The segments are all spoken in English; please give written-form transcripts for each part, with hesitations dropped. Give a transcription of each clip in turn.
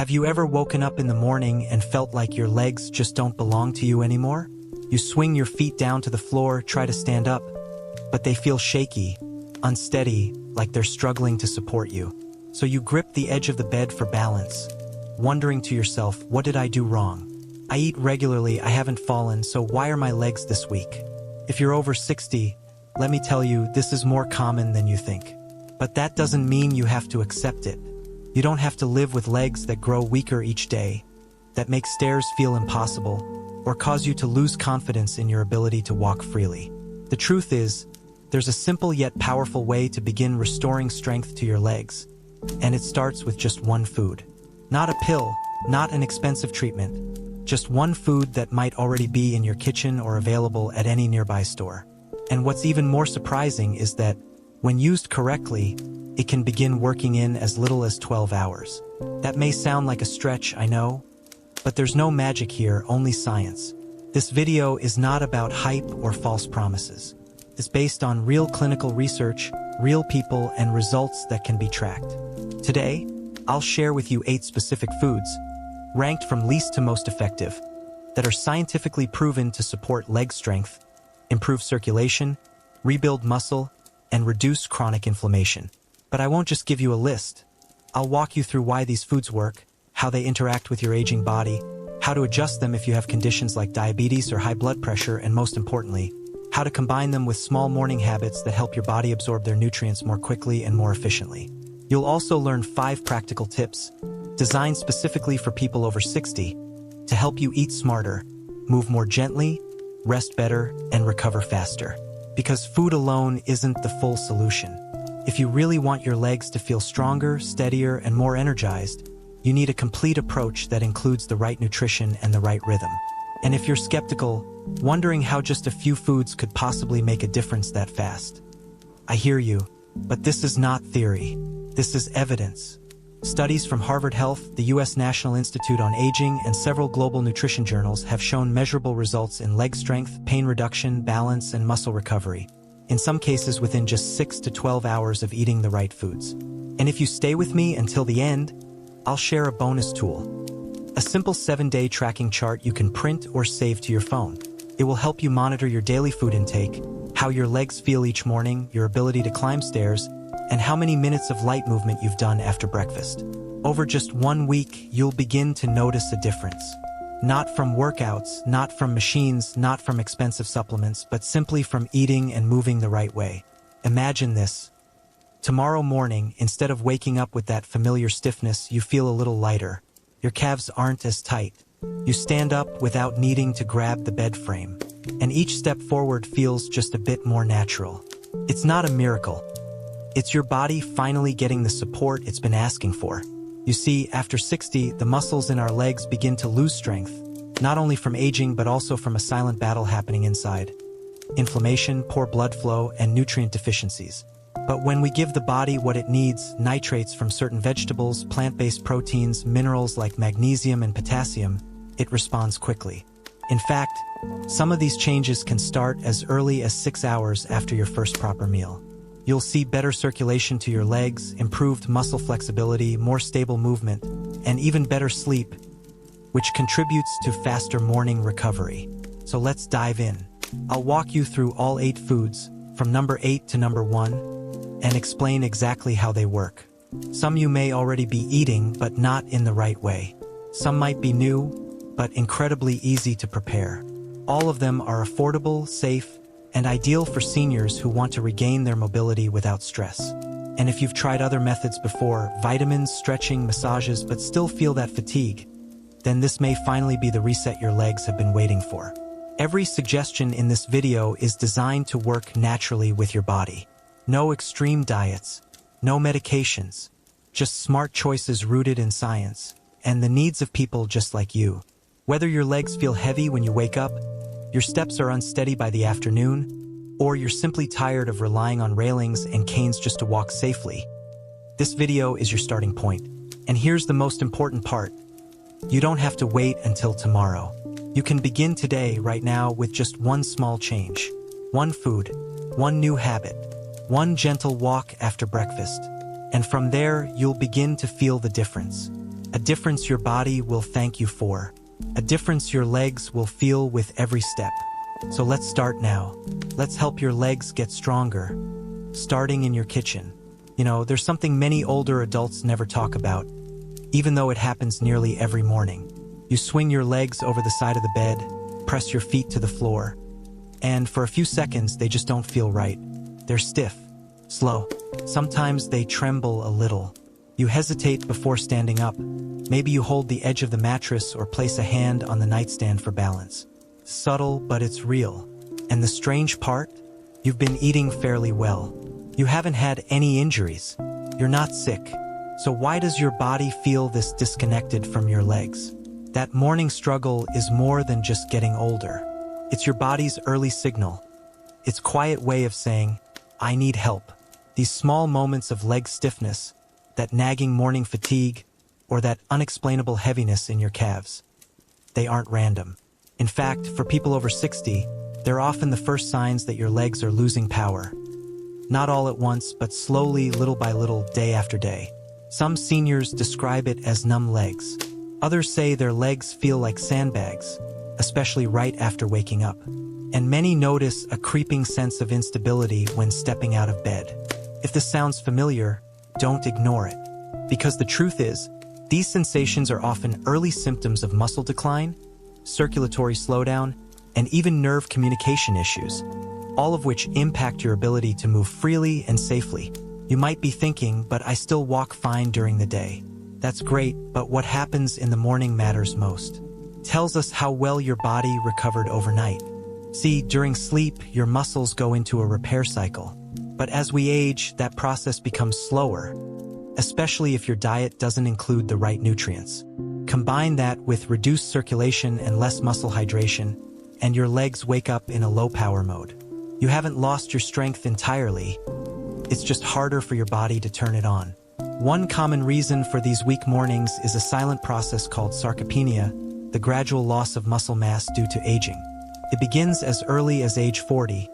Have you ever woken up in the morning and felt like your legs just don't belong to you anymore? You swing your feet down to the floor, try to stand up, but they feel shaky, unsteady, like they're struggling to support you. So you grip the edge of the bed for balance, wondering to yourself, what did I do wrong? I eat regularly, I haven't fallen, so why are my legs this weak? If you're over 60, let me tell you, this is more common than you think. But that doesn't mean you have to accept it. You don't have to live with legs that grow weaker each day, that make stairs feel impossible, or cause you to lose confidence in your ability to walk freely. The truth is, there's a simple yet powerful way to begin restoring strength to your legs, and it starts with just one food. Not a pill, not an expensive treatment, just one food that might already be in your kitchen or available at any nearby store. And what's even more surprising is that, when used correctly, it can begin working in as little as 12 hours. That may sound like a stretch, I know, but there's no magic here, only science. This video is not about hype or false promises. It's based on real clinical research, real people, and results that can be tracked. Today, I'll share with you 8 specific foods, ranked from least to most effective, that are scientifically proven to support leg strength, improve circulation, rebuild muscle, and reduce chronic inflammation. But I won't just give you a list. I'll walk you through why these foods work, how they interact with your aging body, how to adjust them if you have conditions like diabetes or high blood pressure, and most importantly, how to combine them with small morning habits that help your body absorb their nutrients more quickly and more efficiently. You'll also learn 5 practical tips, designed specifically for people over 60, to help you eat smarter, move more gently, rest better, and recover faster. Because food alone isn't the full solution. If you really want your legs to feel stronger, steadier, and more energized, you need a complete approach that includes the right nutrition and the right rhythm. And if you're skeptical, wondering how just a few foods could possibly make a difference that fast, I hear you, but this is not theory. This is evidence. Studies from Harvard Health, the U.S. National Institute on Aging, and several global nutrition journals have shown measurable results in leg strength, pain reduction, balance, and muscle recovery, in some cases within just 6 to 12 hours of eating the right foods. And if you stay with me until the end, I'll share a bonus tool. A simple 7-day tracking chart you can print or save to your phone. It will help you monitor your daily food intake, how your legs feel each morning, your ability to climb stairs, and how many minutes of light movement you've done after breakfast. Over just 1 week, you'll begin to notice a difference. Not from workouts, not from machines, not from expensive supplements, but simply from eating and moving the right way. Imagine this. Tomorrow morning, instead of waking up with that familiar stiffness, you feel a little lighter. Your calves aren't as tight. You stand up without needing to grab the bed frame. And each step forward feels just a bit more natural. It's not a miracle. It's your body finally getting the support it's been asking for. You see, after 60, the muscles in our legs begin to lose strength, not only from aging but also from a silent battle happening inside. Inflammation, poor blood flow, and nutrient deficiencies. But when we give the body what it needs, nitrates from certain vegetables, plant-based proteins, minerals like magnesium and potassium, it responds quickly. In fact, some of these changes can start as early as 6 hours after your first proper meal. You'll see better circulation to your legs, improved muscle flexibility, more stable movement, and even better sleep, which contributes to faster morning recovery. So let's dive in. I'll walk you through all 8 foods, from number 8 to number 1, and explain exactly how they work. Some you may already be eating, but not in the right way. Some might be new, but incredibly easy to prepare. All of them are affordable, safe, and ideal for seniors who want to regain their mobility without stress. And if you've tried other methods before, vitamins, stretching, massages, but still feel that fatigue, then this may finally be the reset your legs have been waiting for. Every suggestion in this video is designed to work naturally with your body. No extreme diets, no medications, just smart choices rooted in science and the needs of people just like you. Whether your legs feel heavy when you wake up, your steps are unsteady by the afternoon, or you're simply tired of relying on railings and canes just to walk safely, this video is your starting point. And here's the most important part. You don't have to wait until tomorrow. You can begin today, right now, with just one small change. One food, one new habit, one gentle walk after breakfast. And from there, you'll begin to feel the difference. A difference your body will thank you for. A difference your legs will feel with every step. So let's start now. Let's help your legs get stronger. Starting in your kitchen. You know, there's something many older adults never talk about, even though it happens nearly every morning. You swing your legs over the side of the bed, press your feet to the floor, and for a few seconds they just don't feel right. They're stiff, slow. Sometimes they tremble a little. You hesitate before standing up. Maybe you hold the edge of the mattress or place a hand on the nightstand for balance. Subtle, but it's real. And the strange part? You've been eating fairly well. You haven't had any injuries. You're not sick. So why does your body feel this disconnected from your legs? That morning struggle is more than just getting older. It's your body's early signal. Its quiet way of saying, I need help. These small moments of leg stiffness, that nagging morning fatigue, or that unexplainable heaviness in your calves, they aren't random. In fact, for people over 60, they're often the first signs that your legs are losing power. Not all at once, but slowly, little by little, day after day. Some seniors describe it as numb legs. Others say their legs feel like sandbags, especially right after waking up. And many notice a creeping sense of instability when stepping out of bed. If this sounds familiar, don't ignore it. Because the truth is, these sensations are often early symptoms of muscle decline, circulatory slowdown, and even nerve communication issues, all of which impact your ability to move freely and safely. You might be thinking, but I still walk fine during the day. That's great, but what happens in the morning matters most. It tells us how well your body recovered overnight. See, during sleep, your muscles go into a repair cycle. But as we age, that process becomes slower, especially if your diet doesn't include the right nutrients. Combine that with reduced circulation and less muscle hydration, and your legs wake up in a low-power mode. You haven't lost your strength entirely. It's just harder for your body to turn it on. One common reason for these weak mornings is a silent process called sarcopenia, the gradual loss of muscle mass due to aging. It begins as early as age 40,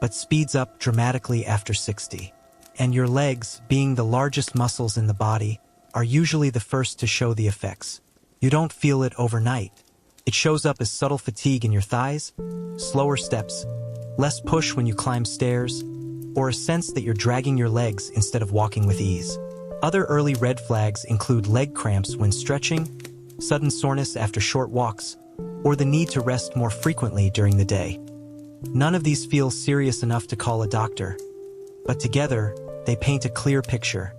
but speeds up dramatically after 60. And your legs, being the largest muscles in the body, are usually the first to show the effects. You don't feel it overnight. It shows up as subtle fatigue in your thighs, slower steps, less push when you climb stairs, or a sense that you're dragging your legs instead of walking with ease. Other early red flags include leg cramps when stretching, sudden soreness after short walks, or the need to rest more frequently during the day. None of these feel serious enough to call a doctor, but together, they paint a clear picture.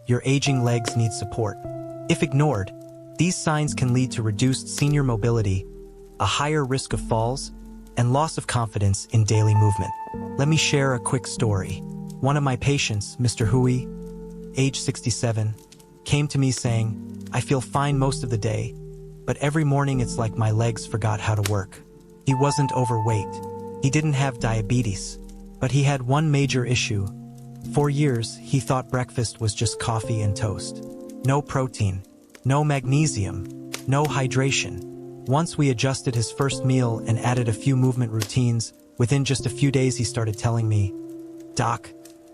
Your aging legs need support. If ignored, these signs can lead to reduced senior mobility, a higher risk of falls, and loss of confidence in daily movement. Let me share a quick story. One of my patients, Mr. Hui, age 67, came to me saying, I feel fine most of the day, but every morning it's like my legs forgot how to work. He wasn't overweight. He didn't have diabetes, but he had one major issue. For years, he thought breakfast was just coffee and toast. No protein, no magnesium, no hydration. Once we adjusted his first meal and added a few movement routines, within just a few days he started telling me, Doc,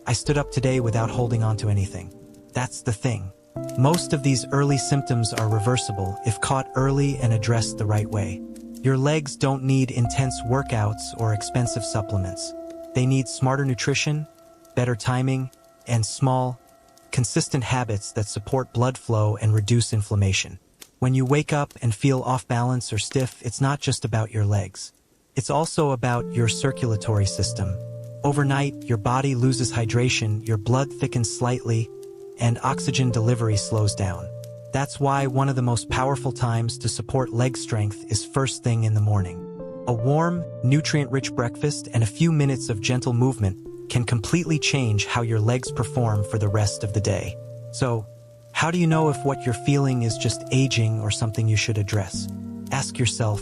I stood up today without holding on to anything. That's the thing. Most of these early symptoms are reversible if caught early and addressed the right way. Your legs don't need intense workouts or expensive supplements. They need smarter nutrition, better timing, and small, consistent habits that support blood flow and reduce inflammation. When you wake up and feel off balance or stiff, it's not just about your legs. It's also about your circulatory system. Overnight, your body loses hydration, your blood thickens slightly, and oxygen delivery slows down. That's why one of the most powerful times to support leg strength is first thing in the morning. A warm, nutrient-rich breakfast and a few minutes of gentle movement can completely change how your legs perform for the rest of the day. So, how do you know if what you're feeling is just aging or something you should address? Ask yourself,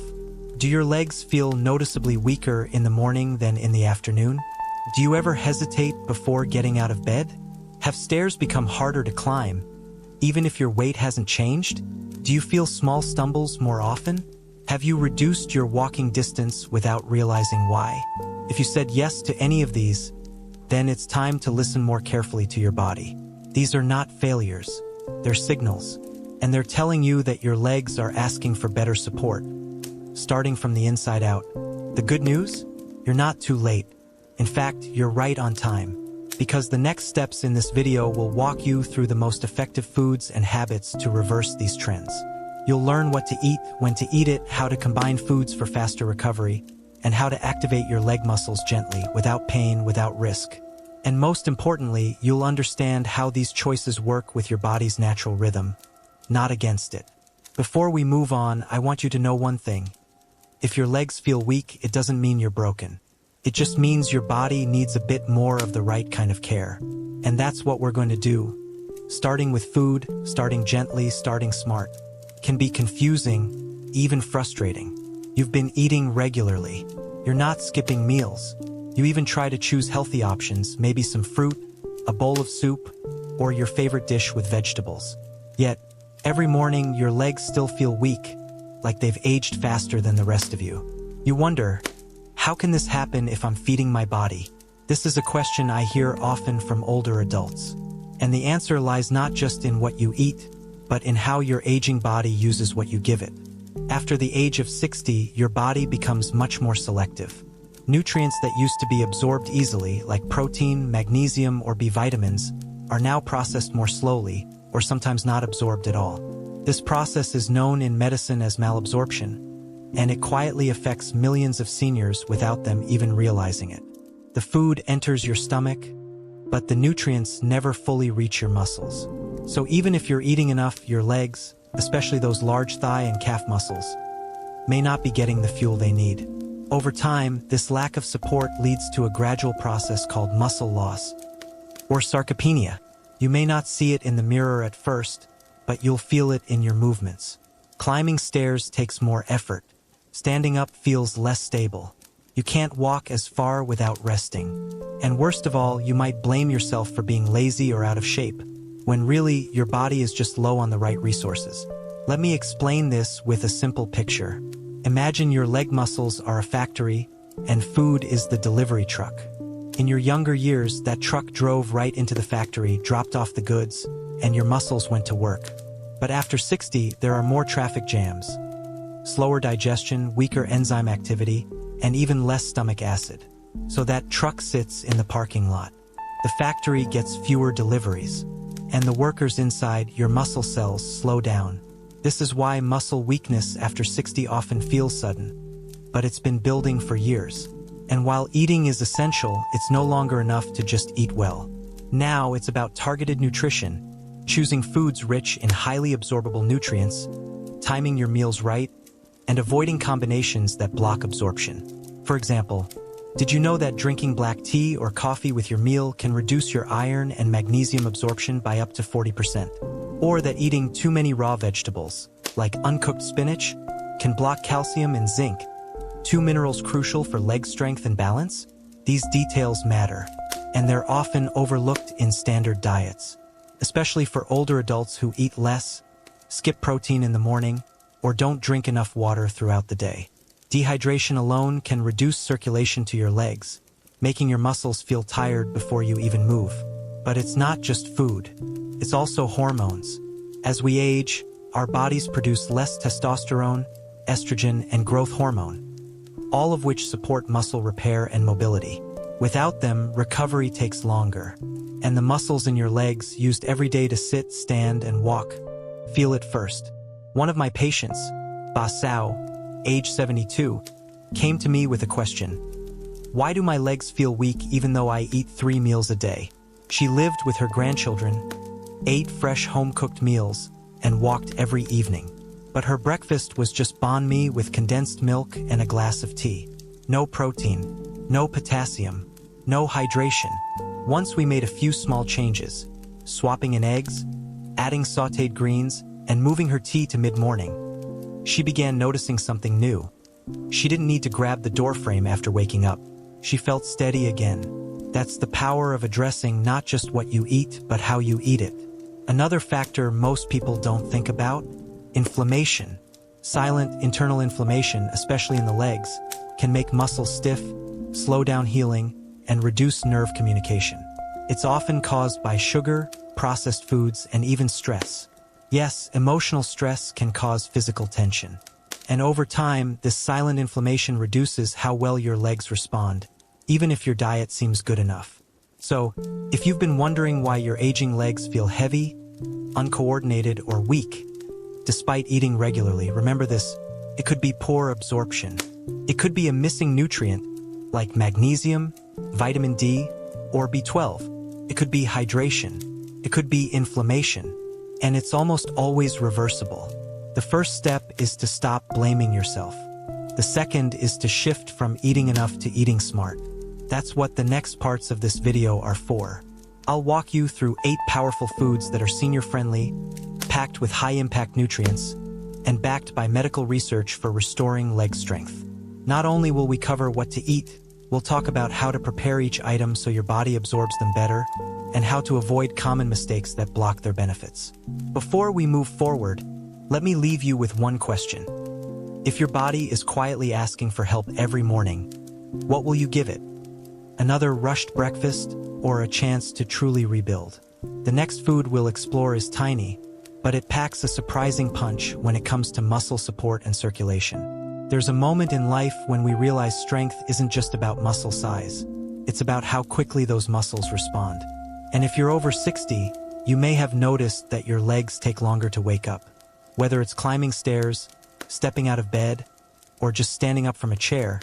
do your legs feel noticeably weaker in the morning than in the afternoon? Do you ever hesitate before getting out of bed? Have stairs become harder to climb, even if your weight hasn't changed? Do you feel small stumbles more often? Have you reduced your walking distance without realizing why? If you said yes to any of these, then it's time to listen more carefully to your body. These are not failures, they're signals. and they're telling you that your legs are asking for better support, starting from the inside out. The good news? You're not too late. In fact, you're right on time, because the next steps in this video will walk you through the most effective foods and habits to reverse these trends. You'll learn what to eat, when to eat it, how to combine foods for faster recovery, and how to activate your leg muscles gently, without pain, without risk. And most importantly, you'll understand how these choices work with your body's natural rhythm, not against it. Before we move on, I want you to know one thing. If your legs feel weak, it doesn't mean you're broken. It just means your body needs a bit more of the right kind of care. And that's what we're going to do. Starting with food, starting gently, starting smart, can be confusing, even frustrating. You've been eating regularly. You're not skipping meals. You even try to choose healthy options, maybe some fruit, a bowl of soup, or your favorite dish with vegetables. Yet, every morning your legs still feel weak, like they've aged faster than the rest of you. You wonder, how can this happen if I'm feeding my body? This is a question I hear often from older adults. And the answer lies not just in what you eat, but in how your aging body uses what you give it. After the age of 60, your body becomes much more selective. Nutrients that used to be absorbed easily, like protein, magnesium, or B vitamins, are now processed more slowly, or sometimes not absorbed at all. This process is known in medicine as malabsorption, and it quietly affects millions of seniors without them even realizing it. The food enters your stomach, but the nutrients never fully reach your muscles. So even if you're eating enough, your legs, especially those large thigh and calf muscles, may not be getting the fuel they need. Over time, this lack of support leads to a gradual process called muscle loss, or sarcopenia. You may not see it in the mirror at first, but you'll feel it in your movements. Climbing stairs takes more effort. Standing up feels less stable. You can't walk as far without resting. And worst of all, you might blame yourself for being lazy or out of shape, when really your body is just low on the right resources. Let me explain this with a simple picture. Imagine your leg muscles are a factory, and food is the delivery truck. In your younger years, that truck drove right into the factory, dropped off the goods, and your muscles went to work. But after 60, there are more traffic jams, slower digestion, weaker enzyme activity, and even less stomach acid. So that truck sits in the parking lot. The factory gets fewer deliveries, and the workers inside, your muscle cells, slow down. This is why muscle weakness after 60 often feels sudden, but it's been building for years. And while eating is essential, it's no longer enough to just eat well. Now it's about targeted nutrition, choosing foods rich in highly absorbable nutrients, timing your meals right, and avoiding combinations that block absorption. For example, did you know that drinking black tea or coffee with your meal can reduce your iron and magnesium absorption by up to 40%? Or that eating too many raw vegetables, like uncooked spinach, can block calcium and zinc, two minerals crucial for leg strength and balance? These details matter, and they're often overlooked in standard diets, especially for older adults who eat less, skip protein in the morning, or don't drink enough water throughout the day. Dehydration alone can reduce circulation to your legs, making your muscles feel tired before you even move. But it's not just food. It's also hormones. As we age, our bodies produce less testosterone, estrogen, and growth hormone, all of which support muscle repair and mobility. Without them, recovery takes longer, and the muscles in your legs, used every day to sit, stand, and walk, feel it first. One of my patients, Basao, age 72, came to me with a question. Why do my legs feel weak even though I eat 3 meals a day? She lived with her grandchildren, ate fresh home-cooked meals, and walked every evening. But her breakfast was just banh mi with condensed milk and a glass of tea. No protein, no potassium, no hydration. Once we made a few small changes, swapping in eggs, adding sautéed greens, and moving her tea to mid-morning, she began noticing something new. She didn't need to grab the doorframe after waking up. She felt steady again. That's the power of addressing not just what you eat, but how you eat it. Another factor most people don't think about: inflammation. Silent internal inflammation, especially in the legs, can make muscles stiff, slow down healing, and reduce nerve communication. It's often caused by sugar, processed foods, and even stress. Yes, emotional stress can cause physical tension. And over time, this silent inflammation reduces how well your legs respond, even if your diet seems good enough. So, if you've been wondering why your aging legs feel heavy, uncoordinated, or weak, despite eating regularly, remember this: it could be poor absorption. It could be a missing nutrient, like magnesium, vitamin D, or B12. It could be hydration. It could be inflammation. And it's almost always reversible. The first step is to stop blaming yourself. The second is to shift from eating enough to eating smart. That's what the next parts of this video are for. I'll walk you through 8 powerful foods that are senior-friendly, packed with high-impact nutrients, and backed by medical research for restoring leg strength. Not only will we cover what to eat, we'll talk about how to prepare each item so your body absorbs them better, and how to avoid common mistakes that block their benefits. Before we move forward, let me leave you with one question. If your body is quietly asking for help every morning, what will you give it? Another rushed breakfast, or a chance to truly rebuild? The next food we'll explore is tiny, but it packs a surprising punch when it comes to muscle support and circulation. There's a moment in life when we realize strength isn't just about muscle size. It's about how quickly those muscles respond. And if you're over 60, you may have noticed that your legs take longer to wake up. Whether it's climbing stairs, stepping out of bed, or just standing up from a chair,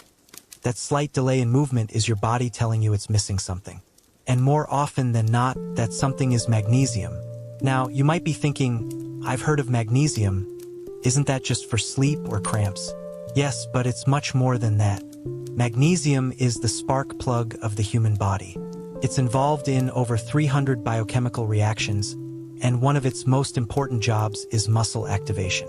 that slight delay in movement is your body telling you it's missing something. And more often than not, that something is magnesium. Now, you might be thinking, I've heard of magnesium. Isn't that just for sleep or cramps? Yes, but it's much more than that. Magnesium is the spark plug of the human body. It's involved in over 300 biochemical reactions, and one of its most important jobs is muscle activation.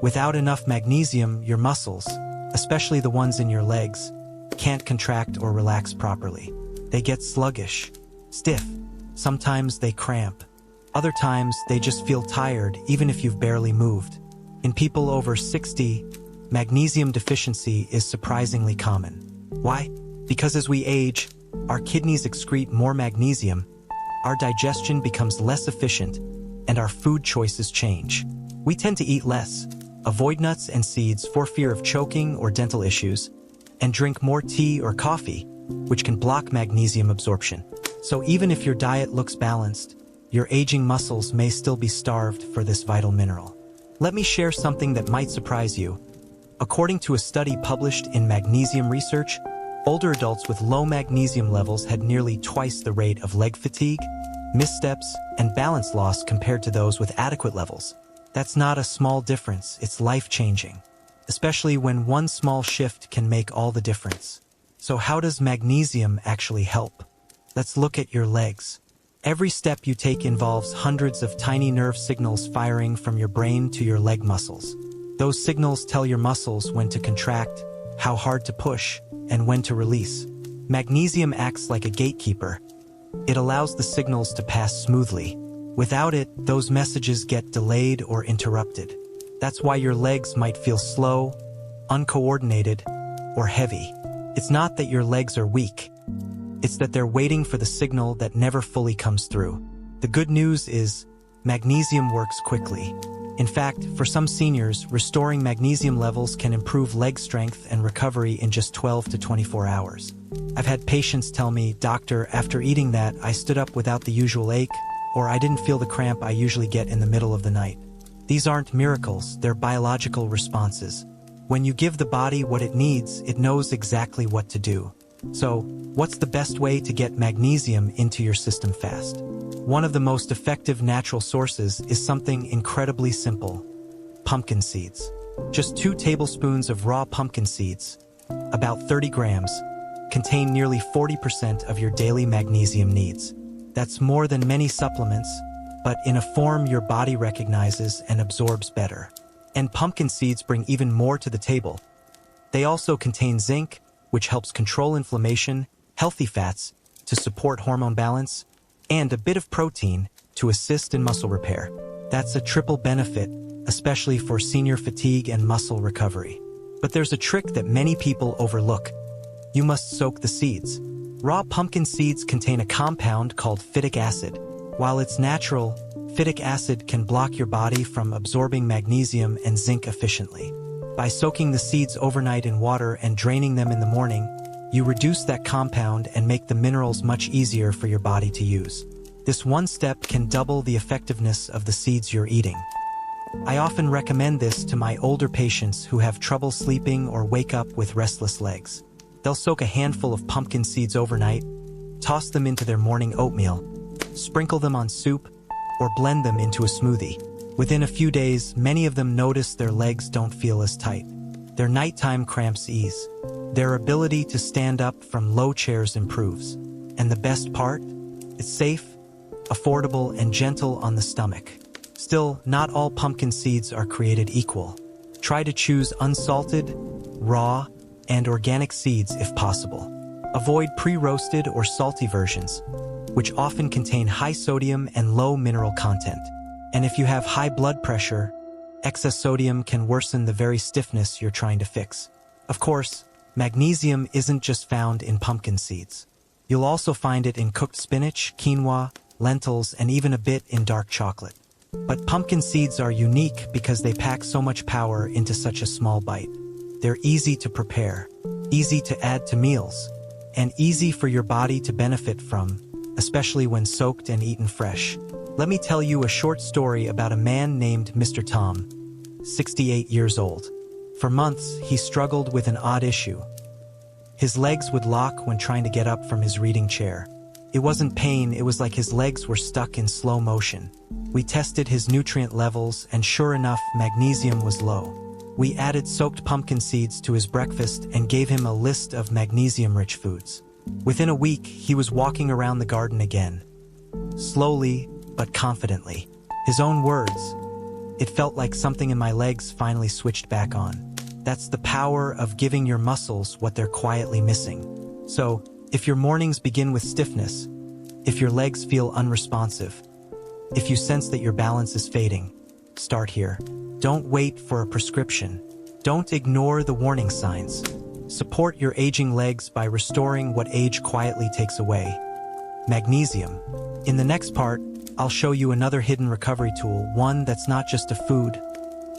Without enough magnesium, your muscles, especially the ones in your legs, can't contract or relax properly. They get sluggish, stiff, sometimes they cramp. Other times, they just feel tired even if you've barely moved. In people over 60, magnesium deficiency is surprisingly common. Why? Because as we age, our kidneys excrete more magnesium, our digestion becomes less efficient, and our food choices change. We tend to eat less, avoid nuts and seeds for fear of choking or dental issues, and drink more tea or coffee, which can block magnesium absorption. So even if your diet looks balanced, your aging muscles may still be starved for this vital mineral. Let me share something that might surprise you. According to a study published in Magnesium Research, older adults with low magnesium levels had nearly twice the rate of leg fatigue, missteps, and balance loss compared to those with adequate levels. That's not a small difference, it's life-changing, especially when one small shift can make all the difference. So how does magnesium actually help? Let's look at your legs. Every step you take involves hundreds of tiny nerve signals firing from your brain to your leg muscles. Those signals tell your muscles when to contract, how hard to push, and when to release. Magnesium acts like a gatekeeper. It allows the signals to pass smoothly. Without it, those messages get delayed or interrupted. That's why your legs might feel slow, uncoordinated, or heavy. It's not that your legs are weak. It's that they're waiting for the signal that never fully comes through. The good news is, magnesium works quickly. In fact, for some seniors, restoring magnesium levels can improve leg strength and recovery in just 12 to 24 hours. I've had patients tell me, "Doctor, after eating that, I stood up without the usual ache, or I didn't feel the cramp I usually get in the middle of the night." These aren't miracles, they're biological responses. When you give the body what it needs, it knows exactly what to do. So, what's the best way to get magnesium into your system fast? One of the most effective natural sources is something incredibly simple: pumpkin seeds. Just 2 tablespoons of raw pumpkin seeds, about 30 grams, contain nearly 40% of your daily magnesium needs. That's more than many supplements, but in a form your body recognizes and absorbs better. And pumpkin seeds bring even more to the table. They also contain zinc, which helps control inflammation, healthy fats to support hormone balance, and a bit of protein to assist in muscle repair. That's a triple benefit, especially for senior fatigue and muscle recovery. But there's a trick that many people overlook. You must soak the seeds. Raw pumpkin seeds contain a compound called phytic acid. While it's natural, Phytic acid can block your body from absorbing magnesium and zinc efficiently. By soaking the seeds overnight in water and draining them in the morning, you reduce that compound and make the minerals much easier for your body to use. This one step can double the effectiveness of the seeds you're eating. I often recommend this to my older patients who have trouble sleeping or wake up with restless legs. They'll soak a handful of pumpkin seeds overnight, toss them into their morning oatmeal, sprinkle them on soup, or blend them into a smoothie. Within a few days, many of them notice their legs don't feel as tight. Their nighttime cramps ease. Their ability to stand up from low chairs improves. And the best part? It's safe, affordable, and gentle on the stomach. Still, not all pumpkin seeds are created equal. Try to choose unsalted, raw, and organic seeds if possible. Avoid pre-roasted or salty versions, which often contain high sodium and low mineral content. And if you have high blood pressure, excess sodium can worsen the very stiffness you're trying to fix. Of course, magnesium isn't just found in pumpkin seeds. You'll also find it in cooked spinach, quinoa, lentils, and even a bit in dark chocolate. But pumpkin seeds are unique because they pack so much power into such a small bite. They're easy to prepare, easy to add to meals, and easy for your body to benefit from, especially when soaked and eaten fresh. Let me tell you a short story about a man named Mr. Tom, 68 years old. For months, he struggled with an odd issue. His legs would lock when trying to get up from his reading chair. It wasn't pain, it was like his legs were stuck in slow motion. We tested his nutrient levels, and sure enough, magnesium was low. We added soaked pumpkin seeds to his breakfast and gave him a list of magnesium-rich foods. Within a week, he was walking around the garden again. Slowly, but confidently. His own words, "It felt like something in my legs finally switched back on." That's the power of giving your muscles what they're quietly missing. So, if your mornings begin with stiffness, if your legs feel unresponsive, if you sense that your balance is fading, start here. Don't wait for a prescription. Don't ignore the warning signs. Support your aging legs by restoring what age quietly takes away: magnesium. In the next part, I'll show you another hidden recovery tool, one that's not just a food,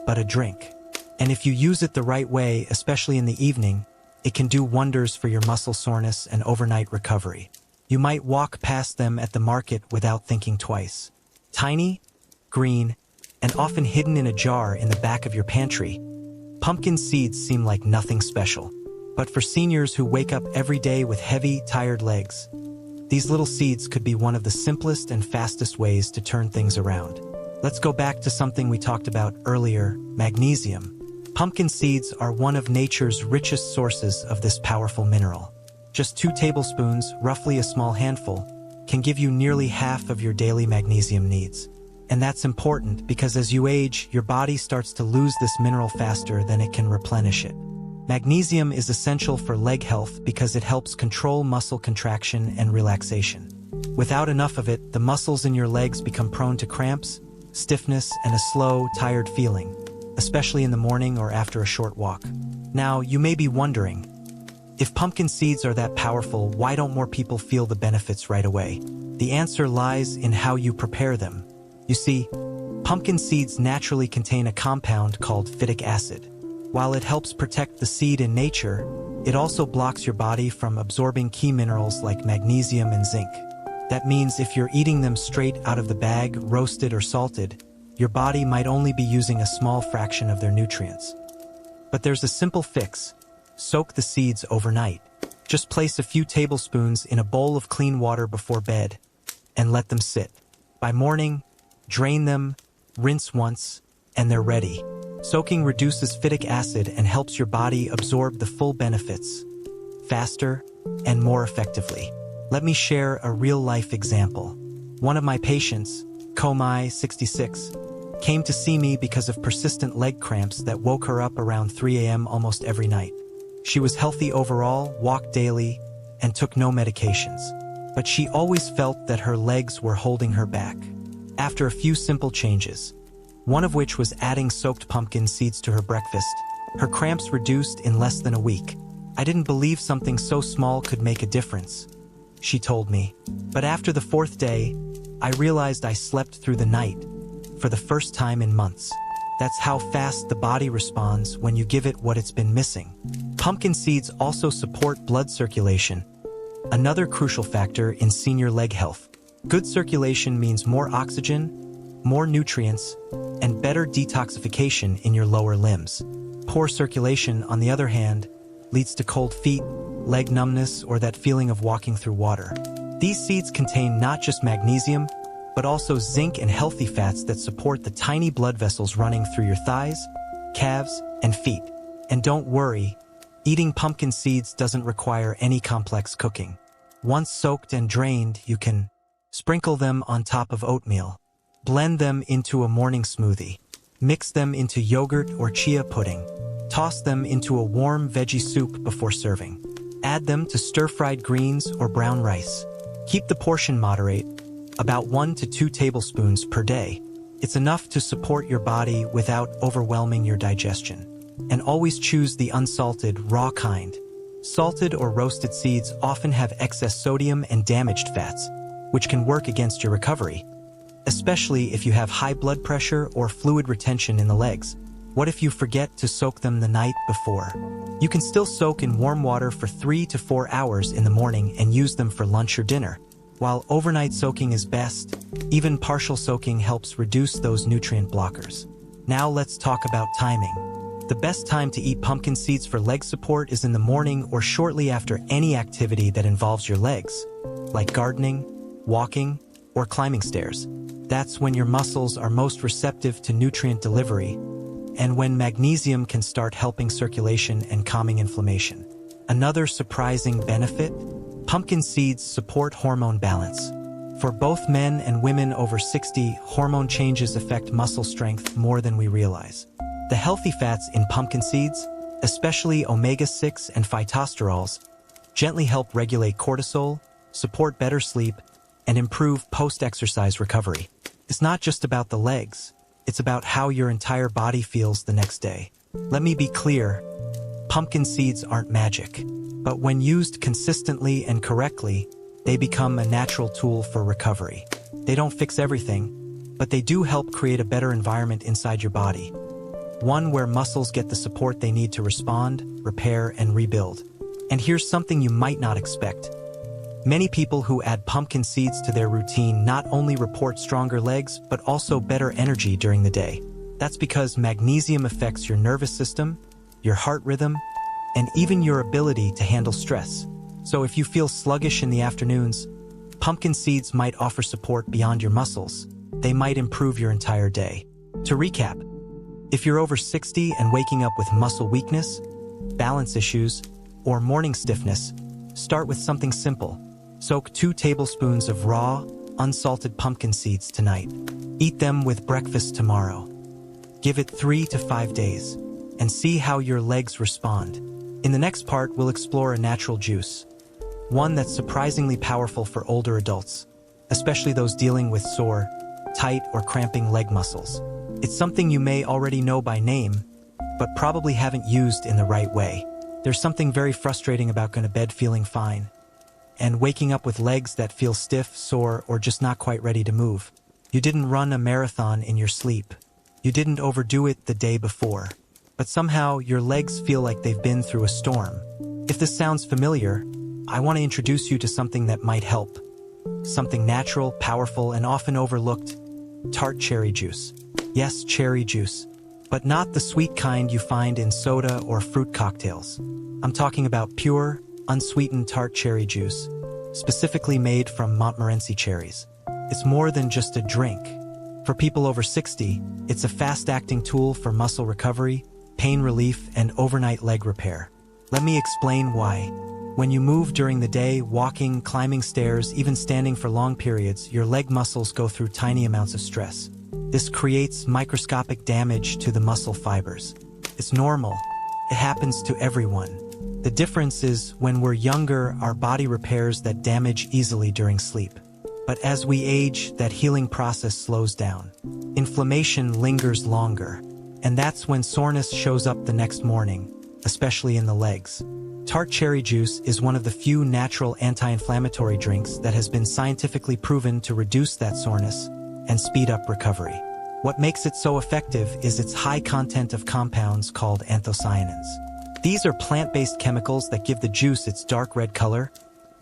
but a drink. And if you use it the right way, especially in the evening, it can do wonders for your muscle soreness and overnight recovery. You might walk past them at the market without thinking twice. Tiny, green, and often hidden in a jar in the back of your pantry, pumpkin seeds seem like nothing special. But for seniors who wake up every day with heavy, tired legs, these little seeds could be one of the simplest and fastest ways to turn things around. Let's go back to something we talked about earlier: magnesium. Pumpkin seeds are one of nature's richest sources of this powerful mineral. Just 2 tablespoons, roughly a small handful, can give you nearly half of your daily magnesium needs. And that's important because as you age, your body starts to lose this mineral faster than it can replenish it. Magnesium is essential for leg health because it helps control muscle contraction and relaxation. Without enough of it, the muscles in your legs become prone to cramps, stiffness, and a slow, tired feeling, especially in the morning or after a short walk. Now, you may be wondering, if pumpkin seeds are that powerful, why don't more people feel the benefits right away? The answer lies in how you prepare them. You see, pumpkin seeds naturally contain a compound called phytic acid. While it helps protect the seed in nature, it also blocks your body from absorbing key minerals like magnesium and zinc. That means if you're eating them straight out of the bag, roasted or salted, your body might only be using a small fraction of their nutrients. But there's a simple fix: soak the seeds overnight. Just place a few tablespoons in a bowl of clean water before bed and let them sit. By morning, drain them, rinse once, and they're ready. Soaking reduces phytic acid and helps your body absorb the full benefits faster and more effectively. Let me share a real-life example. One of my patients, Komai, 66, came to see me because of persistent leg cramps that woke her up around 3 a.m. almost every night. She was healthy overall, walked daily, and took no medications. But she always felt that her legs were holding her back. After a few simple changes, one of which was adding soaked pumpkin seeds to her breakfast, her cramps reduced in less than a week. "I didn't believe something so small could make a difference," she told me. But after the 4th day, I realized I slept through the night for the first time in months. That's how fast the body responds when you give it what it's been missing. Pumpkin seeds also support blood circulation, another crucial factor in senior leg health. Good circulation means more oxygen, more nutrients, and better detoxification in your lower limbs. Poor circulation, on the other hand, leads to cold feet, leg numbness, or that feeling of walking through water. These seeds contain not just magnesium, but also zinc and healthy fats that support the tiny blood vessels running through your thighs, calves, and feet. And don't worry, eating pumpkin seeds doesn't require any complex cooking. Once soaked and drained, you can sprinkle them on top of oatmeal, blend them into a morning smoothie, mix them into yogurt or chia pudding, toss them into a warm veggie soup before serving. Add them to stir-fried greens or brown rice. Keep the portion moderate, about 1 to 2 tablespoons per day. It's enough to support your body without overwhelming your digestion. And always choose the unsalted, raw kind. Salted or roasted seeds often have excess sodium and damaged fats, which can work against your recovery, especially if you have high blood pressure or fluid retention in the legs. What if you forget to soak them the night before? You can still soak in warm water for 3 to 4 hours in the morning and use them for lunch or dinner. While overnight soaking is best, even partial soaking helps reduce those nutrient blockers. Now let's talk about timing. The best time to eat pumpkin seeds for leg support is in the morning or shortly after any activity that involves your legs, like gardening, walking, or climbing stairs. That's when your muscles are most receptive to nutrient delivery, and when magnesium can start helping circulation and calming inflammation. Another surprising benefit: pumpkin seeds support hormone balance. For both men and women over 60, hormone changes affect muscle strength more than we realize. The healthy fats in pumpkin seeds, especially omega-6 and phytosterols, gently help regulate cortisol, support better sleep, and improve post-exercise recovery. It's not just about the legs, it's about how your entire body feels the next day. Let me be clear, pumpkin seeds aren't magic, but when used consistently and correctly, they become a natural tool for recovery. They don't fix everything, but they do help create a better environment inside your body. One where muscles get the support they need to respond, repair, and rebuild. And here's something you might not expect. Many people who add pumpkin seeds to their routine not only report stronger legs, but also better energy during the day. That's because magnesium affects your nervous system, your heart rhythm, and even your ability to handle stress. So if you feel sluggish in the afternoons, pumpkin seeds might offer support beyond your muscles. They might improve your entire day. To recap, if you're over 60 and waking up with muscle weakness, balance issues, or morning stiffness, start with something simple. Soak 2 tablespoons of raw, unsalted pumpkin seeds tonight. Eat them with breakfast tomorrow. Give it 3 to 5 days, and see how your legs respond. In the next part, we'll explore a natural juice, one that's surprisingly powerful for older adults, especially those dealing with sore, tight, or cramping leg muscles. It's something you may already know by name, but probably haven't used in the right way. There's something very frustrating about going to bed feeling fine, and waking up with legs that feel stiff, sore, or just not quite ready to move. You didn't run a marathon in your sleep. You didn't overdo it the day before, but somehow your legs feel like they've been through a storm. If this sounds familiar, I want to introduce you to something that might help. Something natural, powerful, and often overlooked: tart cherry juice. Yes, cherry juice, but not the sweet kind you find in soda or fruit cocktails. I'm talking about pure, unsweetened tart cherry juice, specifically made from Montmorency cherries. It's more than just a drink. For people over 60, it's a fast-acting tool for muscle recovery, pain relief, and overnight leg repair. Let me explain why. When you move during the day, walking, climbing stairs, even standing for long periods, your leg muscles go through tiny amounts of stress. This creates microscopic damage to the muscle fibers. It's normal. It happens to everyone. The difference is, when we're younger, our body repairs that damage easily during sleep. But as we age, that healing process slows down. Inflammation lingers longer, and that's when soreness shows up the next morning. especially in the legs. Tart cherry juice is one of the few natural anti-inflammatory drinks that has been scientifically proven to reduce that soreness and speed up recovery. What makes it so effective is its high content of compounds called anthocyanins. These are plant-based chemicals that give the juice its dark red color,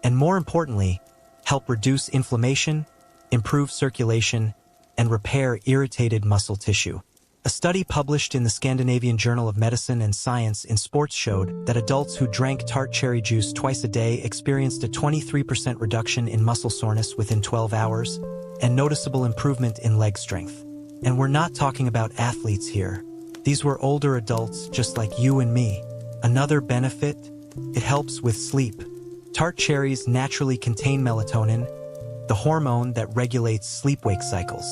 and more importantly, help reduce inflammation, improve circulation, and repair irritated muscle tissue. A study published in the Scandinavian Journal of Medicine and Science in Sports showed that adults who drank tart cherry juice twice a day experienced a 23% reduction in muscle soreness within 12 hours and noticeable improvement in leg strength. And we're not talking about athletes here. These were older adults just like you and me. Another benefit? It helps with sleep. Tart cherries naturally contain melatonin, the hormone that regulates sleep-wake cycles.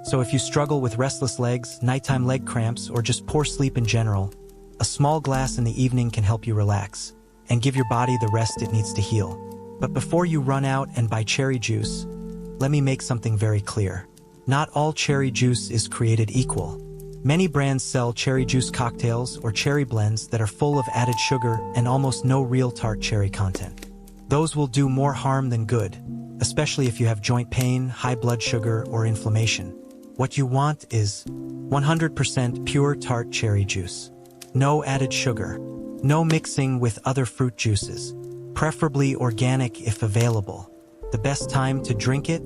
So if you struggle with restless legs, nighttime leg cramps, or just poor sleep in general, a small glass in the evening can help you relax and give your body the rest it needs to heal. But before you run out and buy cherry juice, let me make something very clear. Not all cherry juice is created equal. Many brands sell cherry juice cocktails or cherry blends that are full of added sugar and almost no real tart cherry content. Those will do more harm than good, especially if you have joint pain, high blood sugar, or inflammation. What you want is 100% pure tart cherry juice. No added sugar. No mixing with other fruit juices. Preferably organic if available. The best time to drink it?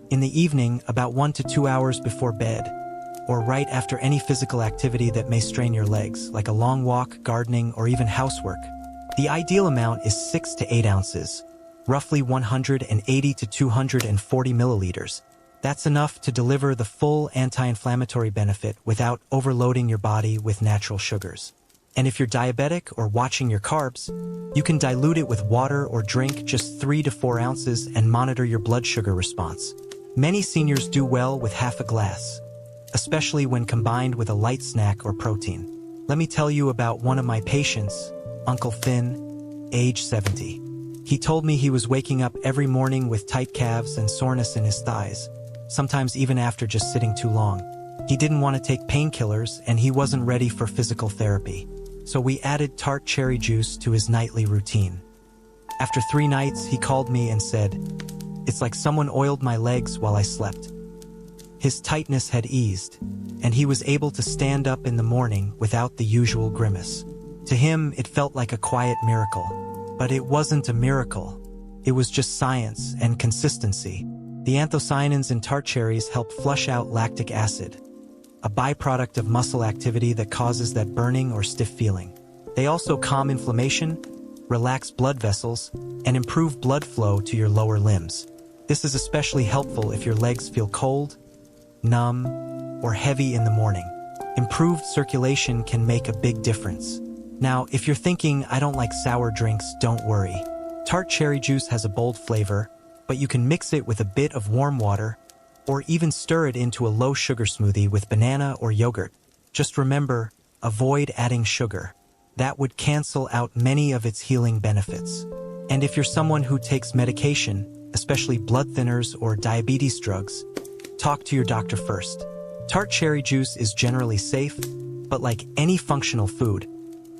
In the evening, about 1 to 2 hours before bed, or right after any physical activity that may strain your legs, like a long walk, gardening, or even housework. The ideal amount is 6 to 8 ounces, roughly 180 to 240 milliliters. That's enough to deliver the full anti-inflammatory benefit without overloading your body with natural sugars. And if you're diabetic or watching your carbs, you can dilute it with water or drink just 3 to 4 ounces and monitor your blood sugar response. Many seniors do well with half a glass, especially when combined with a light snack or protein. Let me tell you about one of my patients, Uncle Finn, age 70. He told me he was waking up every morning with tight calves and soreness in his thighs, sometimes even after just sitting too long. He didn't want to take painkillers and he wasn't ready for physical therapy. So we added tart cherry juice to his nightly routine. After 3 nights, he called me and said, "It's like someone oiled my legs while I slept." His tightness had eased, and he was able to stand up in the morning without the usual grimace. To him, it felt like a quiet miracle. But it wasn't a miracle. It was just science and consistency. The anthocyanins in tart cherries help flush out lactic acid, a byproduct of muscle activity that causes that burning or stiff feeling. They also calm inflammation, relax blood vessels, and improve blood flow to your lower limbs. This is especially helpful if your legs feel cold, numb, or heavy in the morning. Improved circulation can make a big difference. Now, if you're thinking, "I don't like sour drinks," don't worry. Tart cherry juice has a bold flavor, but you can mix it with a bit of warm water, or even stir it into a low-sugar smoothie with banana or yogurt. Just remember, avoid adding sugar. That would cancel out many of its healing benefits. And if you're someone who takes medication, especially blood thinners or diabetes drugs, talk to your doctor first. Tart cherry juice is generally safe, but like any functional food,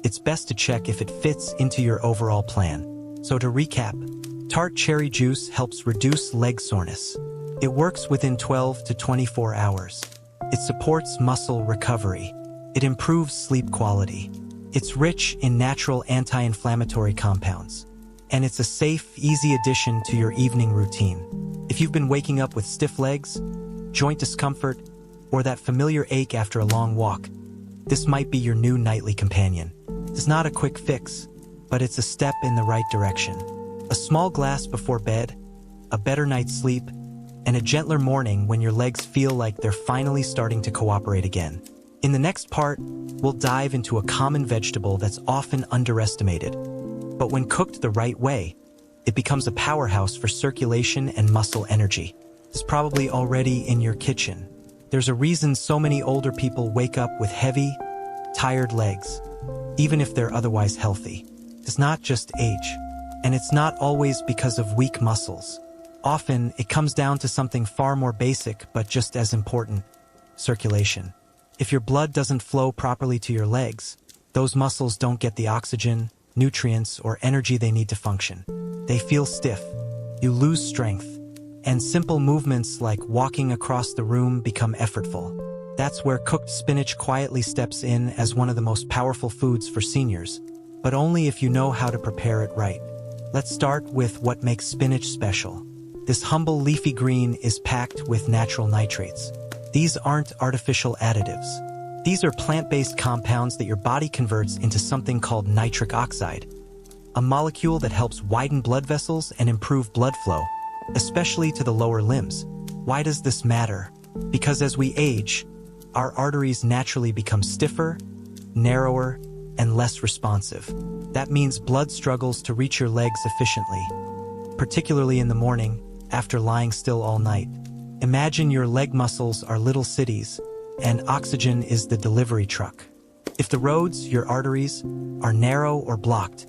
it's best to check if it fits into your overall plan. So to recap, tart cherry juice helps reduce leg soreness. It works within 12 to 24 hours. It supports muscle recovery. It improves sleep quality. It's rich in natural anti-inflammatory compounds. And it's a safe, easy addition to your evening routine. If you've been waking up with stiff legs, joint discomfort, or that familiar ache after a long walk, this might be your new nightly companion. It's not a quick fix, but it's a step in the right direction. A small glass before bed, a better night's sleep, and a gentler morning when your legs feel like they're finally starting to cooperate again. In the next part, we'll dive into a common vegetable that's often underestimated. But when cooked the right way, it becomes a powerhouse for circulation and muscle energy. It's probably already in your kitchen. There's a reason so many older people wake up with heavy, tired legs, even if they're otherwise healthy. It's not just age, and it's not always because of weak muscles. Often, it comes down to something far more basic but just as important: circulation. If your blood doesn't flow properly to your legs, Those muscles don't get the oxygen, nutrients, or energy they need to function. They feel stiff. You lose strength. And simple movements like walking across the room become effortful. That's where cooked spinach quietly steps in as one of the most powerful foods for seniors, but only if you know how to prepare it right. Let's start with what makes spinach special. This humble leafy green is packed with natural nitrates. These aren't artificial additives. These are plant-based compounds that your body converts into something called nitric oxide, a molecule that helps widen blood vessels and improve blood flow, especially to the lower limbs. Why does this matter? Because as we age, our arteries naturally become stiffer, narrower, and less responsive. That means blood struggles to reach your legs efficiently, particularly in the morning, after lying still all night. Imagine your leg muscles are little cities, and oxygen is the delivery truck. If the roads, your arteries, are narrow or blocked,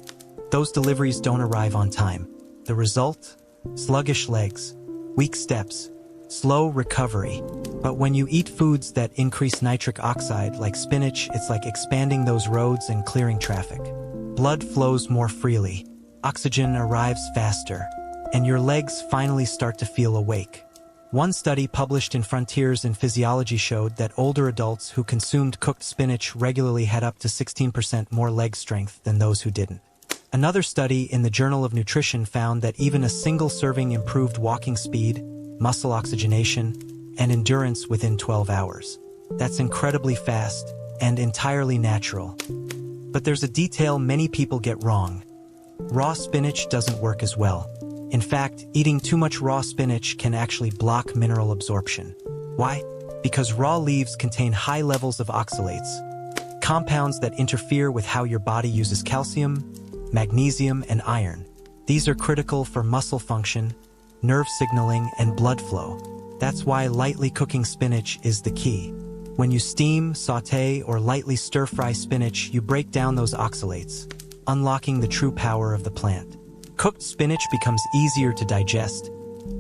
those deliveries don't arrive on time. The result? Sluggish legs, weak steps, slow recovery. But when you eat foods that increase nitric oxide, like spinach, it's like expanding those roads and clearing traffic. Blood flows more freely, oxygen arrives faster, and your legs finally start to feel awake. One study published in Frontiers in Physiology showed that older adults who consumed cooked spinach regularly had up to 16% more leg strength than those who didn't. Another study in the Journal of Nutrition found that even a single serving improved walking speed, muscle oxygenation, and endurance within 12 hours. That's incredibly fast and entirely natural. But there's a detail many people get wrong. Raw spinach doesn't work as well. In fact, eating too much raw spinach can actually block mineral absorption. Why? Because raw leaves contain high levels of oxalates, compounds that interfere with how your body uses calcium, magnesium, and iron. These are critical for muscle function, nerve signaling, and blood flow. That's why lightly cooking spinach is the key. When you steam, sauté, or lightly stir-fry spinach, you break down those oxalates, unlocking the true power of the plant. Cooked spinach becomes easier to digest,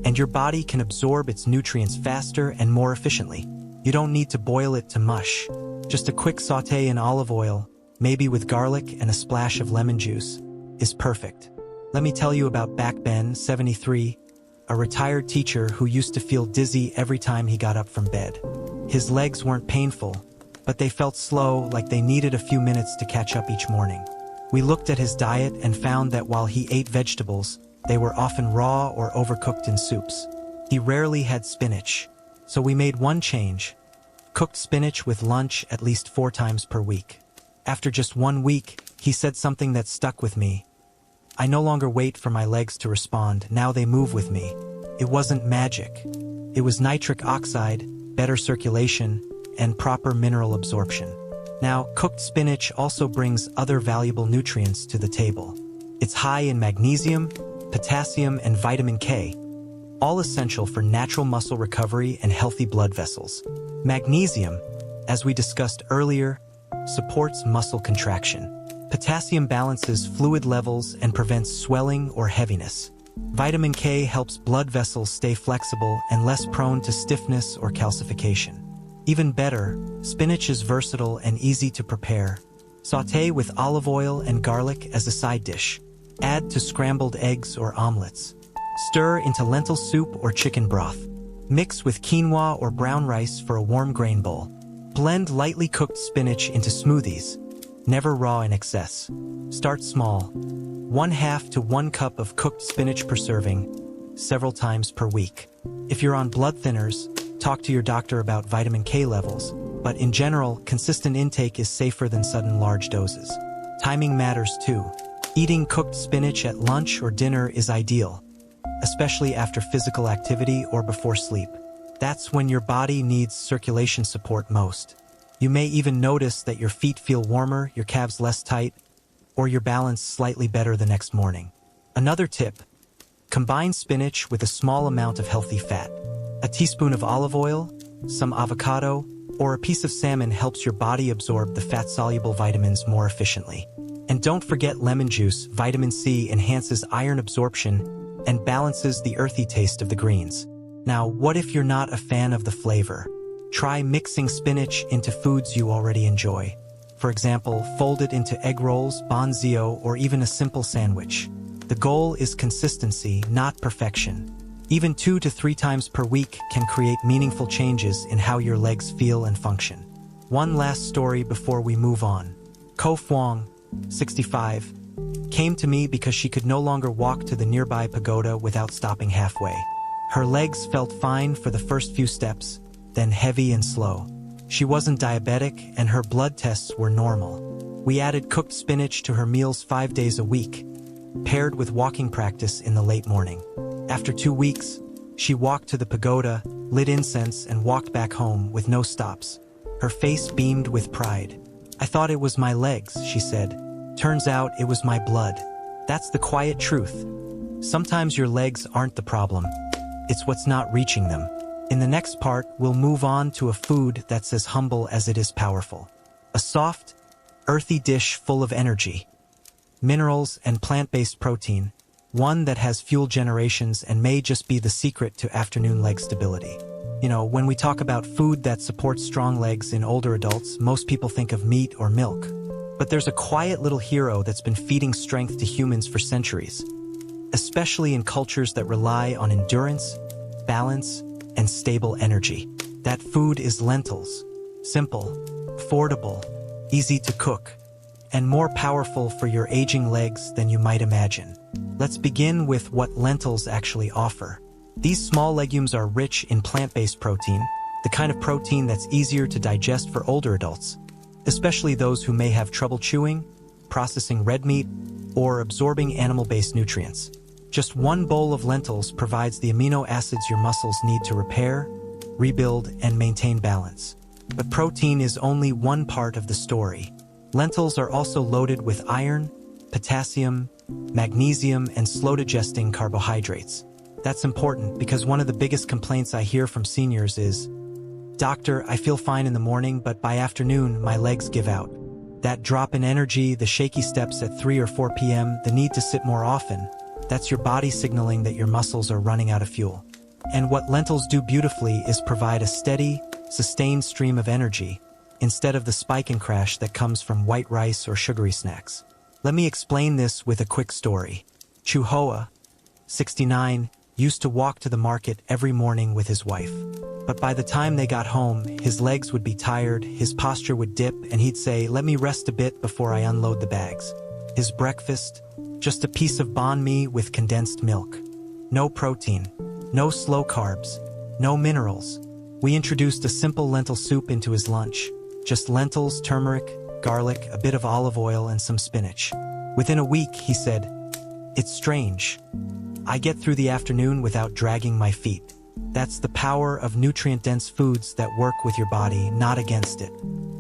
and your body can absorb its nutrients faster and more efficiently. You don't need to boil it to mush. Just a quick sauté in olive oil, maybe with garlic and a splash of lemon juice, is perfect. Let me tell you about Ben, 73, a retired teacher who used to feel dizzy every time he got up from bed. His legs weren't painful, but they felt slow, like they needed a few minutes to catch up each morning. We looked at his diet and found that while he ate vegetables, they were often raw or overcooked in soups. He rarely had spinach, so we made one change: cooked spinach with lunch at least 4 times per week. After just 1 week, he said something that stuck with me. "I no longer wait for my legs to respond, now they move with me." It wasn't magic. It was nitric oxide, better circulation, and proper mineral absorption. Now, cooked spinach also brings other valuable nutrients to the table. It's high in magnesium, potassium, and vitamin K, all essential for natural muscle recovery and healthy blood vessels. Magnesium, as we discussed earlier, supports muscle contraction. Potassium balances fluid levels and prevents swelling or heaviness. Vitamin K helps blood vessels stay flexible and less prone to stiffness or calcification. Even better, spinach is versatile and easy to prepare. Sauté with olive oil and garlic as a side dish. Add to scrambled eggs or omelets. Stir into lentil soup or chicken broth. Mix with quinoa or brown rice for a warm grain bowl. Blend lightly cooked spinach into smoothies, never raw in excess. Start small. 1/2 to 1 cup of cooked spinach per serving, several times per week. If you're on blood thinners, talk to your doctor about vitamin K levels, but in general, consistent intake is safer than sudden large doses. Timing matters too. Eating cooked spinach at lunch or dinner is ideal, especially after physical activity or before sleep. That's when your body needs circulation support most. You may even notice that your feet feel warmer, your calves less tight, or your balance slightly better the next morning. Another tip: combine spinach with a small amount of healthy fat. A teaspoon of olive oil, some avocado, or a piece of salmon helps your body absorb the fat-soluble vitamins more efficiently. And don't forget lemon juice. Vitamin C enhances iron absorption and balances the earthy taste of the greens. Now, what if you're not a fan of the flavor? Try mixing spinach into foods you already enjoy. For example, fold it into egg rolls, bonzio, or even a simple sandwich. The goal is consistency, not perfection. Even 2 to 3 times per week can create meaningful changes in how your legs feel and function. One last story before we move on. Ko Phuong, 65, came to me because she could no longer walk to the nearby pagoda without stopping halfway. Her legs felt fine for the first few steps, then heavy and slow. She wasn't diabetic and her blood tests were normal. We added cooked spinach to her meals 5 days a week, paired with walking practice in the late morning. After 2 weeks, she walked to the pagoda, lit incense, and walked back home with no stops. Her face beamed with pride. "I thought it was my legs," she said. "Turns out it was my blood." That's the quiet truth. Sometimes your legs aren't the problem. It's what's not reaching them. In the next part, we'll move on to a food that's as humble as it is powerful. A soft, earthy dish full of energy, minerals, and plant-based protein, one that has fueled generations and may just be the secret to afternoon leg stability. You know, when we talk about food that supports strong legs in older adults, most people think of meat or milk. But there's a quiet little hero that's been feeding strength to humans for centuries, especially in cultures that rely on endurance, balance, and stable energy. That food is lentils. Simple, affordable, easy to cook, and more powerful for your aging legs than you might imagine. Let's begin with what lentils actually offer. These small legumes are rich in plant-based protein, the kind of protein that's easier to digest for older adults, especially those who may have trouble chewing, processing red meat, or absorbing animal-based nutrients. Just one bowl of lentils provides the amino acids your muscles need to repair, rebuild, and maintain balance. But protein is only one part of the story. Lentils are also loaded with iron, potassium, magnesium, and slow-digesting carbohydrates. That's important because one of the biggest complaints I hear from seniors is, "Doctor, I feel fine in the morning, but by afternoon, my legs give out." That drop in energy, the shaky steps at 3 or 4 p.m., the need to sit more often, that's your body signaling that your muscles are running out of fuel. And what lentils do beautifully is provide a steady, sustained stream of energy, instead of the spike and crash that comes from white rice or sugary snacks. Let me explain this with a quick story. Chu Hoa, 69, used to walk to the market every morning with his wife. But by the time they got home, his legs would be tired, his posture would dip, and he'd say, "Let me rest a bit before I unload the bags." His breakfast, just a piece of banh mi with condensed milk. No protein, no slow carbs, no minerals. We introduced a simple lentil soup into his lunch. Just lentils, turmeric, garlic, a bit of olive oil, and some spinach. Within a week, he said, "It's strange. I get through the afternoon without dragging my feet." That's the power of nutrient-dense foods that work with your body, not against it.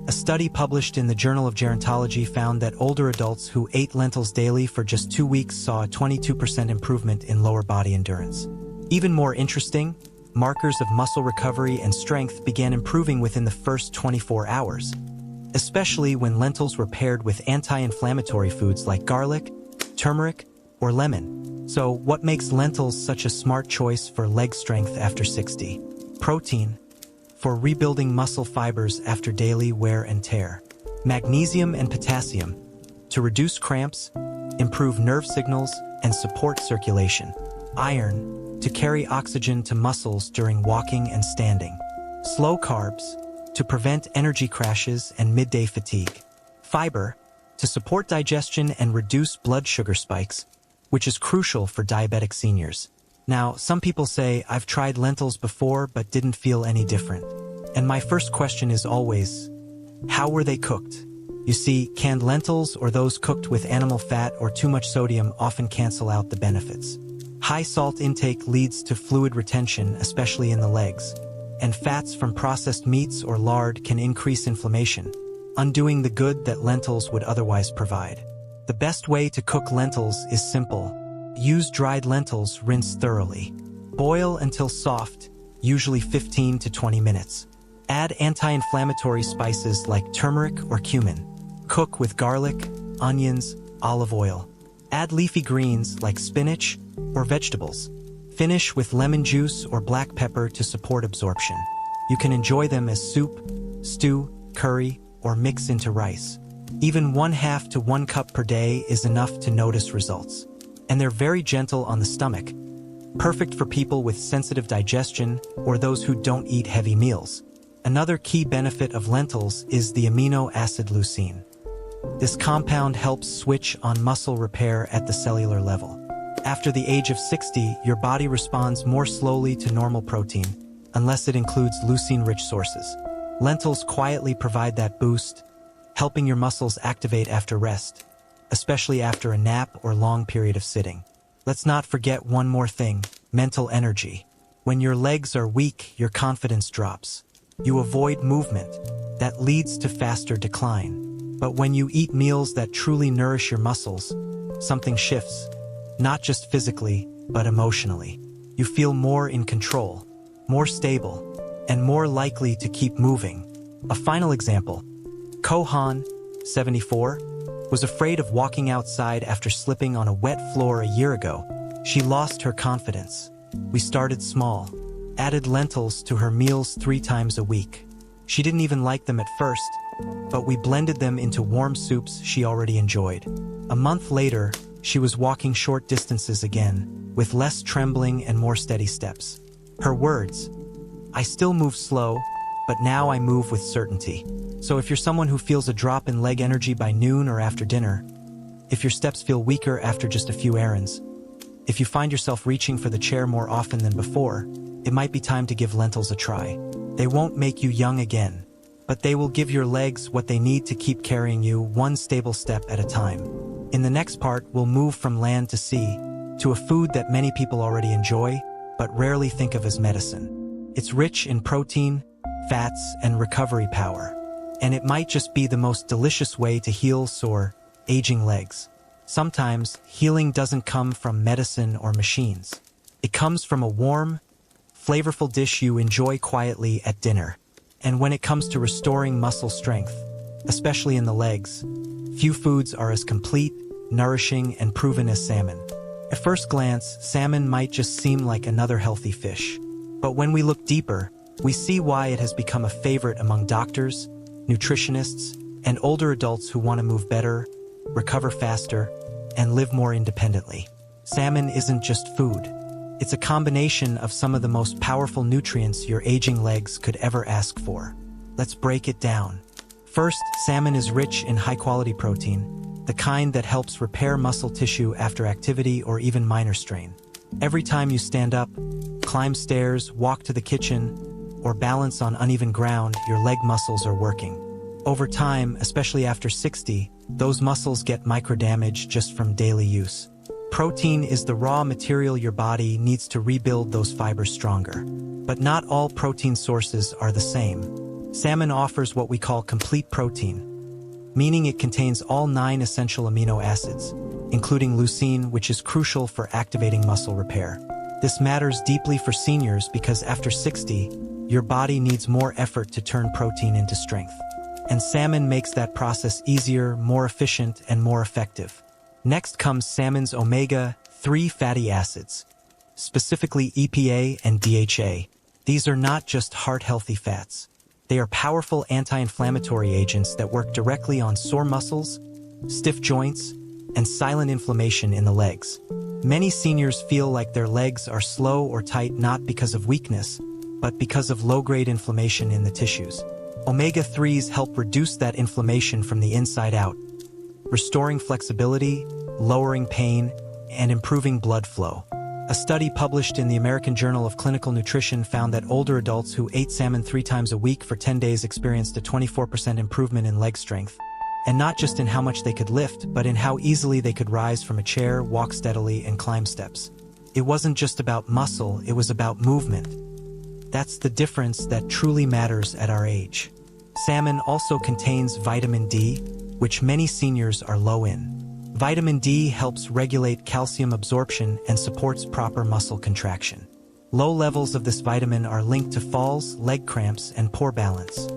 A study published in the Journal of Gerontology found that older adults who ate lentils daily for just 2 weeks saw a 22% improvement in lower body endurance. Even more interesting, markers of muscle recovery and strength began improving within the first 24 hours, especially when lentils were paired with anti-inflammatory foods like garlic, turmeric, or lemon. So what makes lentils such a smart choice for leg strength after 60? Protein, for rebuilding muscle fibers after daily wear and tear. Magnesium and potassium, to reduce cramps, improve nerve signals, and support circulation. Iron, to carry oxygen to muscles during walking and standing. Slow carbs, to prevent energy crashes and midday fatigue. Fiber, to support digestion and reduce blood sugar spikes, which is crucial for diabetic seniors. Now, some people say, "I've tried lentils before but didn't feel any different." And my first question is always, how were they cooked? You see, canned lentils or those cooked with animal fat or too much sodium often cancel out the benefits. High salt intake leads to fluid retention, especially in the legs, and fats from processed meats or lard can increase inflammation, undoing the good that lentils would otherwise provide. The best way to cook lentils is simple. Use dried lentils, rinse thoroughly. Boil until soft, usually 15 to 20 minutes. Add anti-inflammatory spices like turmeric or cumin. Cook with garlic, onions, olive oil. Add leafy greens like spinach or vegetables. Finish with lemon juice or black pepper to support absorption. You can enjoy them as soup, stew, curry, or mix into rice. Even 1/2 to 1 cup per day is enough to notice results. And they're very gentle on the stomach, perfect for people with sensitive digestion or those who don't eat heavy meals. Another key benefit of lentils is the amino acid leucine. This compound helps switch on muscle repair at the cellular level. After the age of 60, your body responds more slowly to normal protein, unless it includes leucine-rich sources. Lentils quietly provide that boost, helping your muscles activate after rest, especially after a nap or long period of sitting. Let's not forget one more thing: mental energy. When your legs are weak, your confidence drops. You avoid movement. That leads to faster decline. But when you eat meals that truly nourish your muscles, something shifts. Not just physically, but emotionally. You feel more in control, more stable, and more likely to keep moving. A final example. Kohan, 74, was afraid of walking outside after slipping on a wet floor a year ago. She lost her confidence. We started small, added lentils to her meals 3 times a week. She didn't even like them at first, but we blended them into warm soups she already enjoyed. A month later, she was walking short distances again, with less trembling and more steady steps. Her words: "I still move slow, but now I move with certainty." So if you're someone who feels a drop in leg energy by noon or after dinner, if your steps feel weaker after just a few errands, if you find yourself reaching for the chair more often than before, it might be time to give lentils a try. They won't make you young again, but they will give your legs what they need to keep carrying you one stable step at a time. In the next part, we'll move from land to sea, to a food that many people already enjoy, but rarely think of as medicine. It's rich in protein, fats, and recovery power. And it might just be the most delicious way to heal sore, aging legs. Sometimes, healing doesn't come from medicine or machines. It comes from a warm, flavorful dish you enjoy quietly at dinner. And when it comes to restoring muscle strength, especially in the legs, few foods are as complete, nourishing, and proven as salmon. At first glance, salmon might just seem like another healthy fish. But when we look deeper, we see why it has become a favorite among doctors, nutritionists, and older adults who want to move better, recover faster, and live more independently. Salmon isn't just food. It's a combination of some of the most powerful nutrients your aging legs could ever ask for. Let's break it down. First, salmon is rich in high-quality protein, the kind that helps repair muscle tissue after activity or even minor strain. Every time you stand up, climb stairs, walk to the kitchen, or balance on uneven ground, your leg muscles are working. Over time, especially after 60, those muscles get microdamage just from daily use. Protein is the raw material your body needs to rebuild those fibers stronger. But not all protein sources are the same. Salmon offers what we call complete protein, meaning it contains all 9 essential amino acids, including leucine, which is crucial for activating muscle repair. This matters deeply for seniors because after 60, your body needs more effort to turn protein into strength. And salmon makes that process easier, more efficient, and more effective. Next comes salmon's omega-3 fatty acids, specifically EPA and DHA. These are not just heart-healthy fats. They are powerful anti-inflammatory agents that work directly on sore muscles, stiff joints, and silent inflammation in the legs. Many seniors feel like their legs are slow or tight not because of weakness, but because of low-grade inflammation in the tissues. Omega-3s help reduce that inflammation from the inside out, restoring flexibility, lowering pain, and improving blood flow. A study published in the American Journal of Clinical Nutrition found that older adults who ate salmon 3 times a week for 10 days experienced a 24% improvement in leg strength, and not just in how much they could lift, but in how easily they could rise from a chair, walk steadily, and climb steps. It wasn't just about muscle, it was about movement. That's the difference that truly matters at our age. Salmon also contains vitamin D, which many seniors are low in. Vitamin D helps regulate calcium absorption and supports proper muscle contraction. Low levels of this vitamin are linked to falls, leg cramps, and poor balance.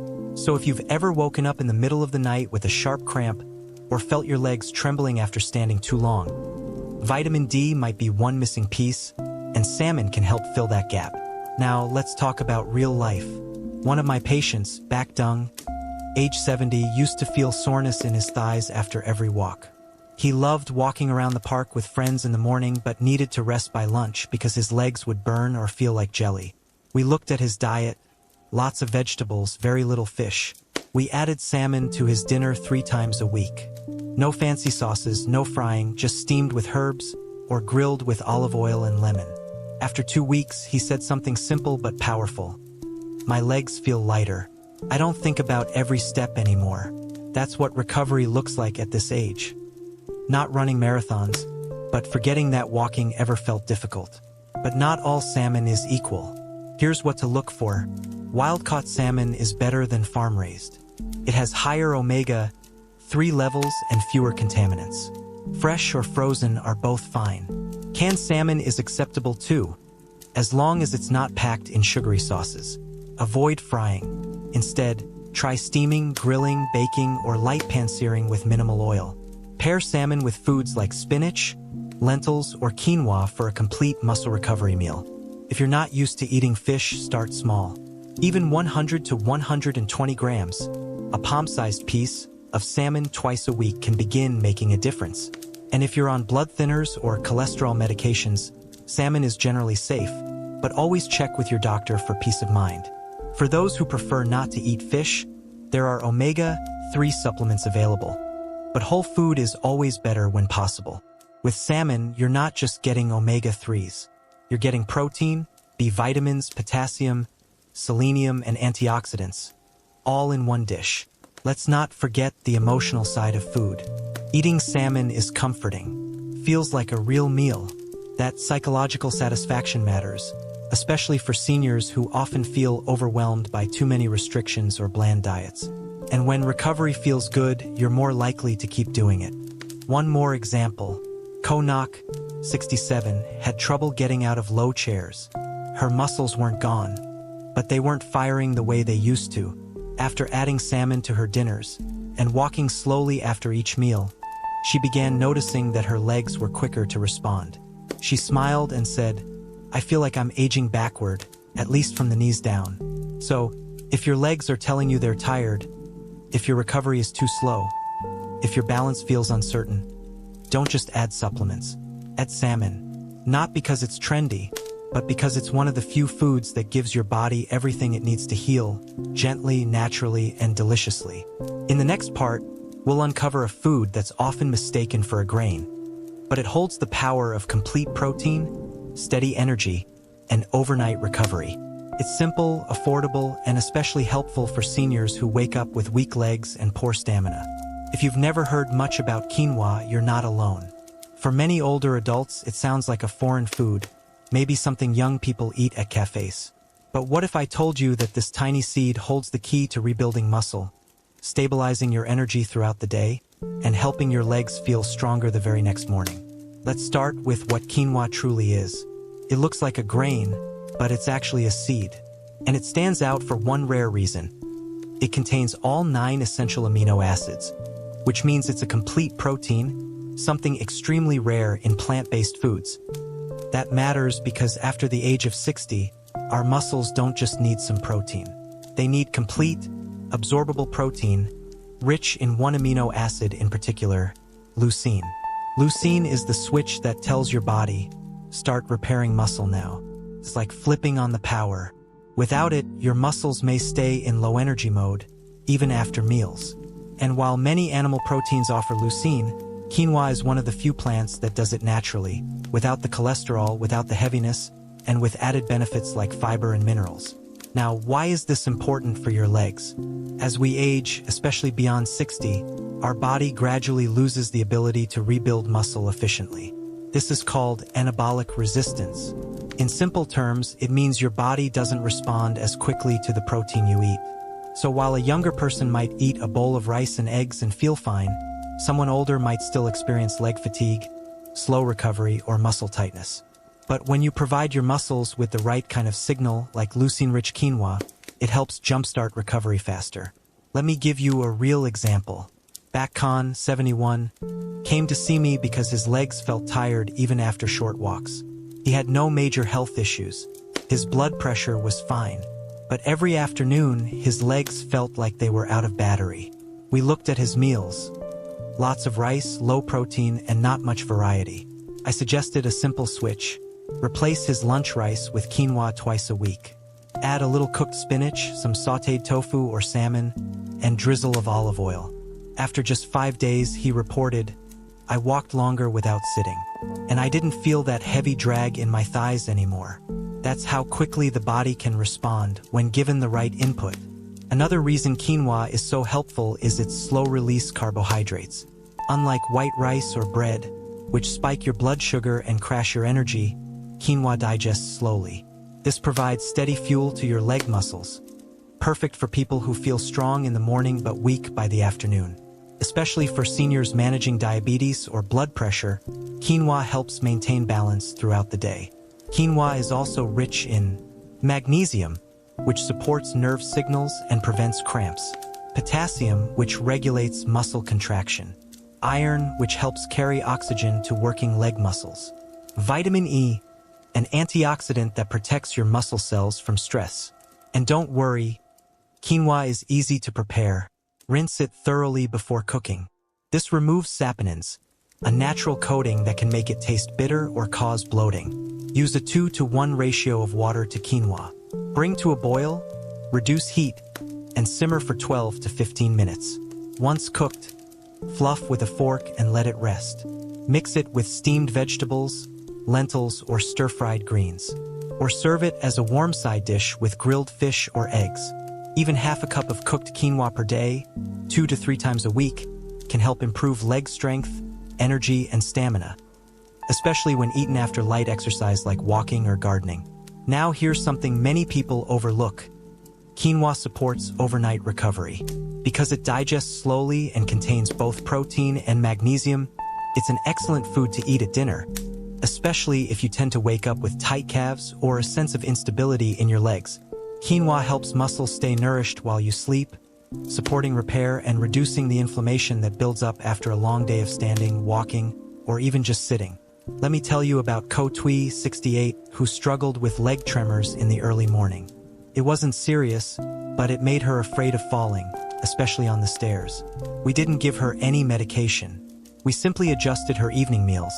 So if you've ever woken up in the middle of the night with a sharp cramp or felt your legs trembling after standing too long, vitamin D might be one missing piece, and salmon can help fill that gap. Now let's talk about real life. One of my patients, back dung, age 70, used to feel soreness in his thighs after every walk. He loved walking around the park with friends in the morning but needed to rest by lunch because his legs would burn or feel like jelly. We looked at his diet, lots of vegetables, very little fish. We added salmon to his dinner 3 times a week. No fancy sauces, no frying, just steamed with herbs or grilled with olive oil and lemon. After 2 weeks, he said something simple but powerful. "My legs feel lighter. I don't think about every step anymore." That's what recovery looks like at this age. Not running marathons, but forgetting that walking ever felt difficult. But not all salmon is equal. Here's what to look for. Wild-caught salmon is better than farm-raised. It has higher omega-3 levels and fewer contaminants. Fresh or frozen are both fine. Canned salmon is acceptable too, as long as it's not packed in sugary sauces. Avoid frying. Instead, try steaming, grilling, baking, or light pan-searing with minimal oil. Pair salmon with foods like spinach, lentils, or quinoa for a complete muscle recovery meal. If you're not used to eating fish, start small. Even 100 to 120 grams, a palm-sized piece, of salmon twice a week can begin making a difference. And if you're on blood thinners or cholesterol medications, salmon is generally safe, but always check with your doctor for peace of mind. For those who prefer not to eat fish, there are omega-3 supplements available. But whole food is always better when possible. With salmon, you're not just getting omega-3s. You're getting protein, B vitamins, potassium, selenium, and antioxidants, all in one dish. Let's not forget the emotional side of food. Eating salmon is comforting, feels like a real meal. That psychological satisfaction matters, especially for seniors who often feel overwhelmed by too many restrictions or bland diets. And when recovery feels good, you're more likely to keep doing it. One more example. Konak, 67, had trouble getting out of low chairs. Her muscles weren't gone, but they weren't firing the way they used to. After adding salmon to her dinners and walking slowly after each meal, she began noticing that her legs were quicker to respond. She smiled and said, "I feel like I'm aging backward, at least from the knees down." So, if your legs are telling you they're tired, if your recovery is too slow, if your balance feels uncertain, don't just add supplements. Add salmon, not because it's trendy, but because it's one of the few foods that gives your body everything it needs to heal, gently, naturally, and deliciously. In the next part, we'll uncover a food that's often mistaken for a grain, but it holds the power of complete protein, steady energy, and overnight recovery. It's simple, affordable, and especially helpful for seniors who wake up with weak legs and poor stamina. If you've never heard much about quinoa, you're not alone. For many older adults, it sounds like a foreign food, maybe something young people eat at cafes. But what if I told you that this tiny seed holds the key to rebuilding muscle, stabilizing your energy throughout the day, and helping your legs feel stronger the very next morning? Let's start with what quinoa truly is. It looks like a grain, but it's actually a seed. And it stands out for one rare reason. It contains all 9 essential amino acids, which means it's a complete protein, something extremely rare in plant-based foods. That matters because after the age of 60, our muscles don't just need some protein. They need complete, absorbable protein, rich in one amino acid in particular, leucine. Leucine is the switch that tells your body, start repairing muscle now. It's like flipping on the power. Without it, your muscles may stay in low energy mode, even after meals. And while many animal proteins offer leucine, quinoa is one of the few plants that does it naturally, without the cholesterol, without the heaviness, and with added benefits like fiber and minerals. Now, why is this important for your legs? As we age, especially beyond 60, our body gradually loses the ability to rebuild muscle efficiently. This is called anabolic resistance. In simple terms, it means your body doesn't respond as quickly to the protein you eat. So while a younger person might eat a bowl of rice and eggs and feel fine, someone older might still experience leg fatigue, slow recovery, or muscle tightness. But when you provide your muscles with the right kind of signal, like leucine-rich quinoa, it helps jumpstart recovery faster. Let me give you a real example. Bakkan, 71, came to see me because his legs felt tired even after short walks. He had no major health issues. His blood pressure was fine, But every afternoon, his legs felt like they were out of battery. We looked at his meals. Lots of rice, low protein, and not much variety. I suggested a simple switch. Replace his lunch rice with quinoa twice a week. Add a little cooked spinach, some sautéed tofu or salmon, and drizzle of olive oil. After just 5 days, he reported, I walked longer without sitting, and I didn't feel that heavy drag in my thighs anymore. That's how quickly the body can respond when given the right input. Another reason quinoa is so helpful is its slow-release carbohydrates. Unlike white rice or bread, which spike your blood sugar and crash your energy, quinoa digests slowly. This provides steady fuel to your leg muscles, perfect for people who feel strong in the morning but weak by the afternoon. Especially for seniors managing diabetes or blood pressure, quinoa helps maintain balance throughout the day. Quinoa is also rich in magnesium, which supports nerve signals and prevents cramps, potassium, which regulates muscle contraction, iron, which helps carry oxygen to working leg muscles, vitamin E, an antioxidant that protects your muscle cells from stress. And don't worry, quinoa is easy to prepare. Rinse it thoroughly before cooking. This removes saponins, a natural coating that can make it taste bitter or cause bloating. Use a 2-to-1 ratio of water to quinoa. Bring to a boil, reduce heat, and simmer for 12 to 15 minutes. Once cooked, fluff with a fork and let it rest. Mix it with steamed vegetables, lentils, or stir-fried greens. Or serve it as a warm side dish with grilled fish or eggs. Even half a cup of cooked quinoa per day, 2 to 3 times a week, can help improve leg strength, energy, and stamina, especially when eaten after light exercise like walking or gardening. Now here's something many people overlook. Quinoa supports overnight recovery. Because it digests slowly and contains both protein and magnesium, it's an excellent food to eat at dinner, especially if you tend to wake up with tight calves or a sense of instability in your legs. Quinoa helps muscles stay nourished while you sleep, supporting repair and reducing the inflammation that builds up after a long day of standing, walking, or even just sitting. Let me tell you about Kotui, 68, who struggled with leg tremors in the early morning. It wasn't serious, but it made her afraid of falling, especially on the stairs. We didn't give her any medication. We simply adjusted her evening meals.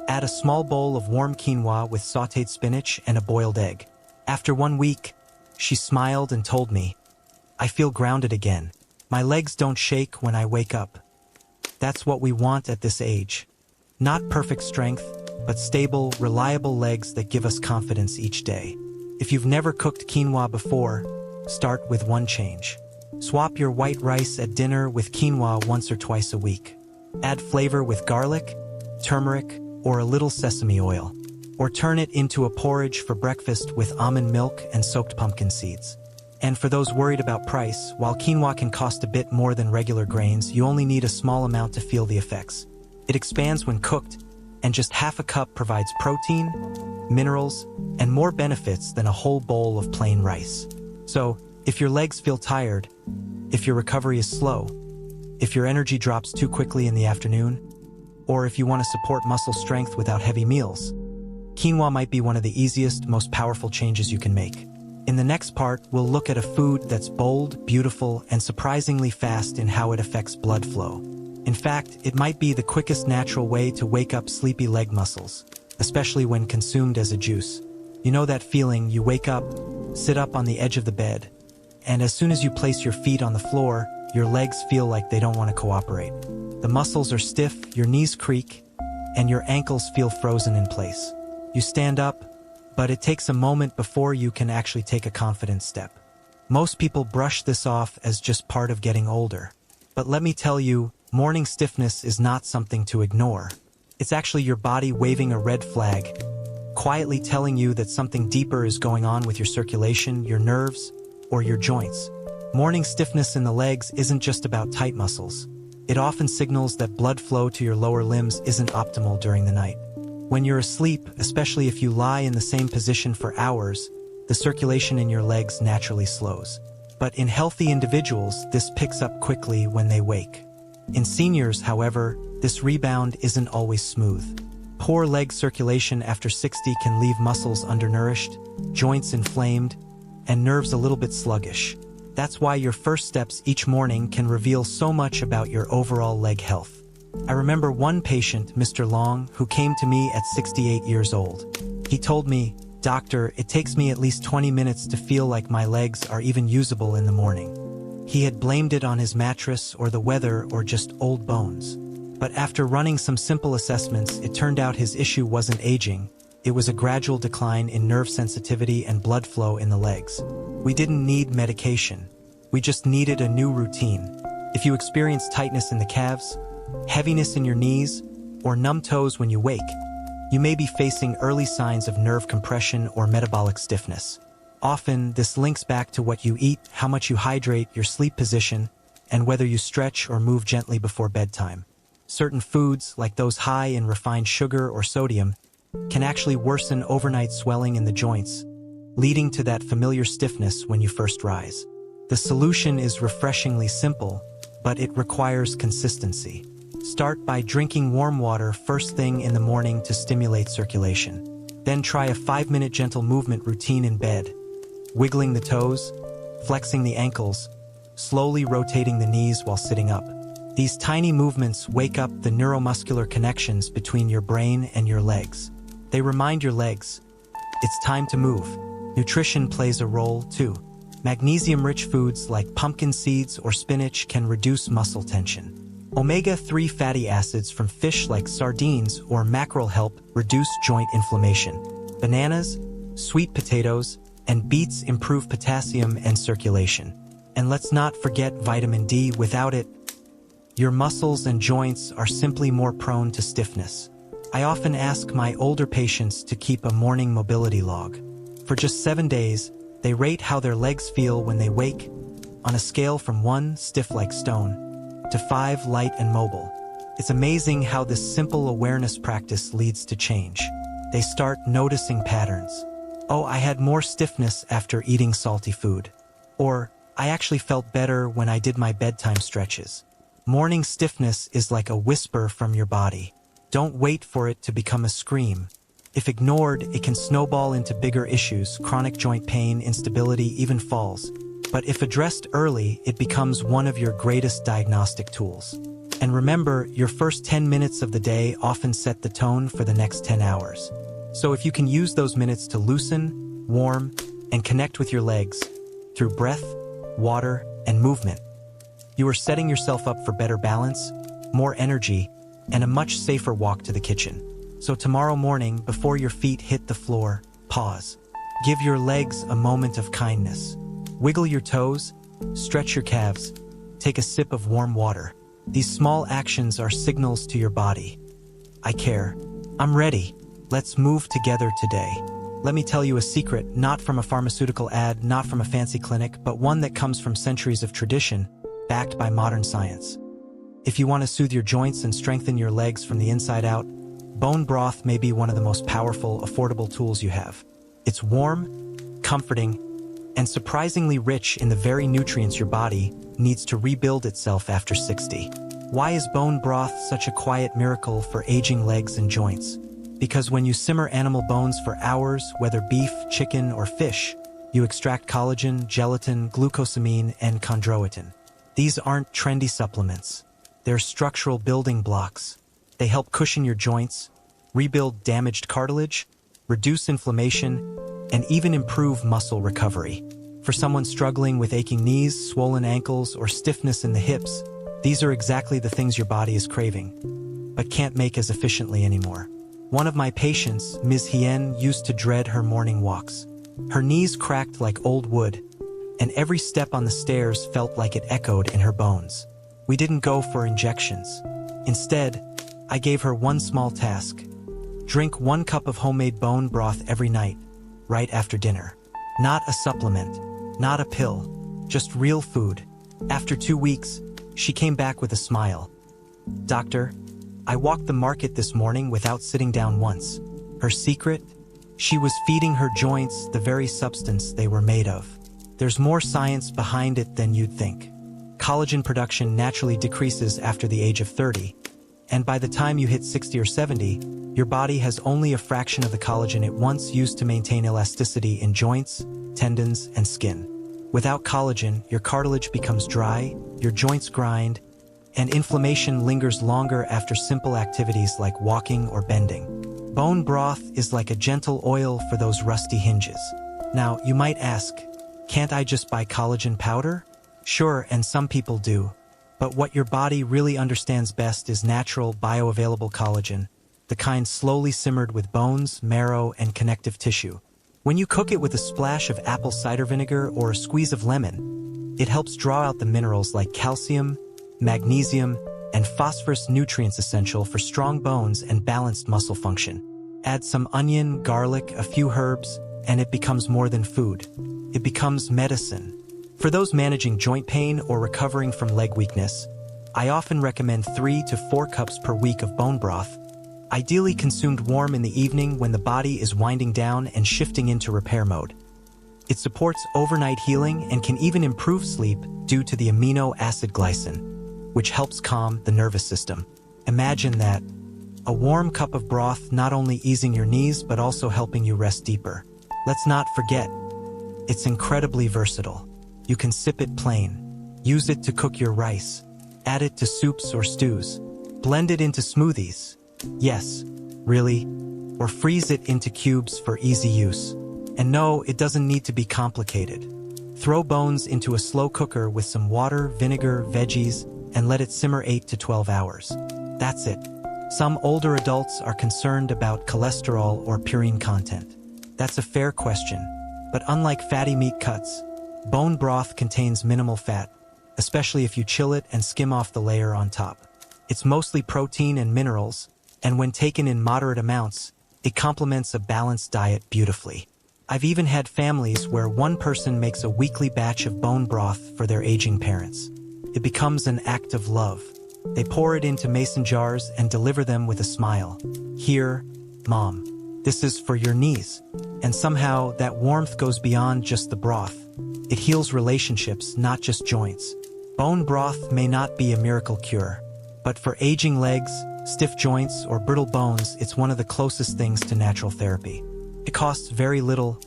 Add a small bowl of warm quinoa with sautéed spinach and a boiled egg. After 1 week, she smiled and told me, I feel grounded again. My legs don't shake when I wake up. That's what we want at this age. Not perfect strength, but stable, reliable legs that give us confidence each day. If you've never cooked quinoa before, start with one change. Swap your white rice at dinner with quinoa once or twice a week. Add flavor with garlic, turmeric, or a little sesame oil. Or turn it into a porridge for breakfast with almond milk and soaked pumpkin seeds. And for those worried about price, while quinoa can cost a bit more than regular grains, you only need a small amount to feel the effects. It expands when cooked, and just half a cup provides protein, minerals, and more benefits than a whole bowl of plain rice. So, if your legs feel tired, if your recovery is slow, if your energy drops too quickly in the afternoon, or if you want to support muscle strength without heavy meals, quinoa might be one of the easiest, most powerful changes you can make. In the next part, we'll look at a food that's bold, beautiful, and surprisingly fast in how it affects blood flow. In fact, it might be the quickest natural way to wake up sleepy leg muscles, especially when consumed as a juice. You know that feeling, you wake up, sit up on the edge of the bed, and as soon as you place your feet on the floor, your legs feel like they don't want to cooperate. The muscles are stiff, your knees creak, and your ankles feel frozen in place. You stand up, but it takes a moment before you can actually take a confident step. Most people brush this off as just part of getting older. But let me tell you, morning stiffness is not something to ignore. It's actually your body waving a red flag, quietly telling you that something deeper is going on with your circulation, your nerves, or your joints. Morning stiffness in the legs isn't just about tight muscles. It often signals that blood flow to your lower limbs isn't optimal during the night. When you're asleep, especially if you lie in the same position for hours, the circulation in your legs naturally slows. But in healthy individuals, this picks up quickly when they wake. In seniors, however, this rebound isn't always smooth. Poor leg circulation after 60 can leave muscles undernourished, joints inflamed, and nerves a little bit sluggish. That's why your first steps each morning can reveal so much about your overall leg health. I remember one patient, Mr. Long, who came to me at 68 years old. He told me, "Doctor, it takes me at least 20 minutes to feel like my legs are even usable in the morning." He had blamed it on his mattress or the weather or just old bones. But after running some simple assessments, it turned out his issue wasn't aging. It was a gradual decline in nerve sensitivity and blood flow in the legs. We didn't need medication. We just needed a new routine. If you experience tightness in the calves, heaviness in your knees, or numb toes when you wake, you may be facing early signs of nerve compression or metabolic stiffness. Often, this links back to what you eat, how much you hydrate, your sleep position, and whether you stretch or move gently before bedtime. Certain foods, like those high in refined sugar or sodium, can actually worsen overnight swelling in the joints, leading to that familiar stiffness when you first rise. The solution is refreshingly simple, but it requires consistency. Start by drinking warm water first thing in the morning to stimulate circulation. Then try a 5-minute gentle movement routine in bed, wiggling the toes, flexing the ankles, slowly rotating the knees while sitting up. These tiny movements wake up the neuromuscular connections between your brain and your legs. They remind your legs, it's time to move. Nutrition plays a role too. Magnesium-rich foods like pumpkin seeds or spinach can reduce muscle tension. Omega-3 fatty acids from fish like sardines or mackerel help reduce joint inflammation. Bananas, sweet potatoes, and beets improve potassium and circulation. And let's not forget vitamin D. Without it, your muscles and joints are simply more prone to stiffness. I often ask my older patients to keep a morning mobility log. For just 7 days, they rate how their legs feel when they wake, on a scale from 1, stiff like stone, to 5, light and mobile. It's amazing how this simple awareness practice leads to change. They start noticing patterns. Oh, I had more stiffness after eating salty food. Or, I actually felt better when I did my bedtime stretches. Morning stiffness is like a whisper from your body. Don't wait for it to become a scream. If ignored, it can snowball into bigger issues, chronic joint pain, instability, even falls. But if addressed early, it becomes one of your greatest diagnostic tools. And remember, your first 10 minutes of the day often set the tone for the next 10 hours. So if you can use those minutes to loosen, warm, and connect with your legs through breath, water, and movement, you are setting yourself up for better balance, more energy, and a much safer walk to the kitchen. So tomorrow morning, before your feet hit the floor, pause. Give your legs a moment of kindness. Wiggle your toes, stretch your calves, take a sip of warm water. These small actions are signals to your body. I care. I'm ready. Let's move together today. Let me tell you a secret, not from a pharmaceutical ad, not from a fancy clinic, but one that comes from centuries of tradition, backed by modern science. If you want to soothe your joints and strengthen your legs from the inside out, bone broth may be one of the most powerful, affordable tools you have. It's warm, comforting, and surprisingly rich in the very nutrients your body needs to rebuild itself after 60. Why is bone broth such a quiet miracle for aging legs and joints? Because when you simmer animal bones for hours, whether beef, chicken, or fish, you extract collagen, gelatin, glucosamine, and chondroitin. These aren't trendy supplements. They're structural building blocks. They help cushion your joints, rebuild damaged cartilage, reduce inflammation, and even improve muscle recovery. For someone struggling with aching knees, swollen ankles, or stiffness in the hips, these are exactly the things your body is craving, but can't make as efficiently anymore. One of my patients, Ms. Hien, used to dread her morning walks. Her knees cracked like old wood, and every step on the stairs felt like it echoed in her bones. We didn't go for injections. Instead, I gave her one small task. Drink 1 cup of homemade bone broth every night, right after dinner. Not a supplement, not a pill, just real food. After 2 weeks, she came back with a smile. "Doctor, I walked the market this morning without sitting down once." Her secret? She was feeding her joints the very substance they were made of. There's more science behind it than you'd think. Collagen production naturally decreases after the age of 30, and by the time you hit 60 or 70, your body has only a fraction of the collagen it once used to maintain elasticity in joints, tendons, and skin. Without collagen, your cartilage becomes dry, your joints grind, and inflammation lingers longer after simple activities like walking or bending. Bone broth is like a gentle oil for those rusty hinges. Now, you might ask, can't I just buy collagen powder? Sure, and some people do. But what your body really understands best is natural, bioavailable collagen, the kind slowly simmered with bones, marrow, and connective tissue. When you cook it with a splash of apple cider vinegar or a squeeze of lemon, it helps draw out the minerals like calcium, magnesium, and phosphorus, nutrients essential for strong bones and balanced muscle function. Add some onion, garlic, a few herbs, and it becomes more than food. It becomes medicine. For those managing joint pain or recovering from leg weakness, I often recommend 3 to 4 cups per week of bone broth, ideally consumed warm in the evening when the body is winding down and shifting into repair mode. It supports overnight healing and can even improve sleep due to the amino acid glycine, which helps calm the nervous system. Imagine that, a warm cup of broth not only easing your knees but also helping you rest deeper. Let's not forget, it's incredibly versatile. You can sip it plain, use it to cook your rice, add it to soups or stews, blend it into smoothies. Yes, really, or freeze it into cubes for easy use. And no, it doesn't need to be complicated. Throw bones into a slow cooker with some water, vinegar, veggies, and let it simmer 8 to 12 hours. That's it. Some older adults are concerned about cholesterol or purine content. That's a fair question, but unlike fatty meat cuts, bone broth contains minimal fat, especially if you chill it and skim off the layer on top. It's mostly protein and minerals, and when taken in moderate amounts, it complements a balanced diet beautifully. I've even had families where one person makes a weekly batch of bone broth for their aging parents. It becomes an act of love. They pour it into mason jars and deliver them with a smile. Here, Mom, this is for your knees. And somehow that warmth goes beyond just the broth. It heals relationships, not just joints. Bone broth may not be a miracle cure, but for aging legs, stiff joints, or brittle bones, it's one of the closest things to natural therapy. It costs very little,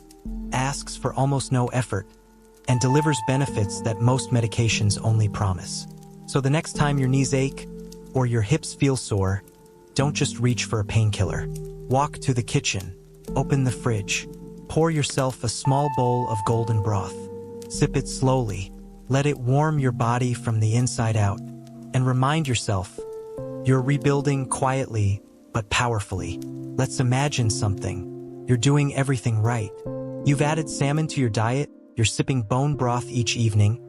asks for almost no effort, and delivers benefits that most medications only promise. So the next time your knees ache or your hips feel sore, don't just reach for a painkiller. Walk to the kitchen, open the fridge, pour yourself a small bowl of golden broth. Sip it slowly, let it warm your body from the inside out, and remind yourself, you're rebuilding quietly but powerfully. Let's imagine something. You're doing everything right. You've added salmon to your diet, you're sipping bone broth each evening,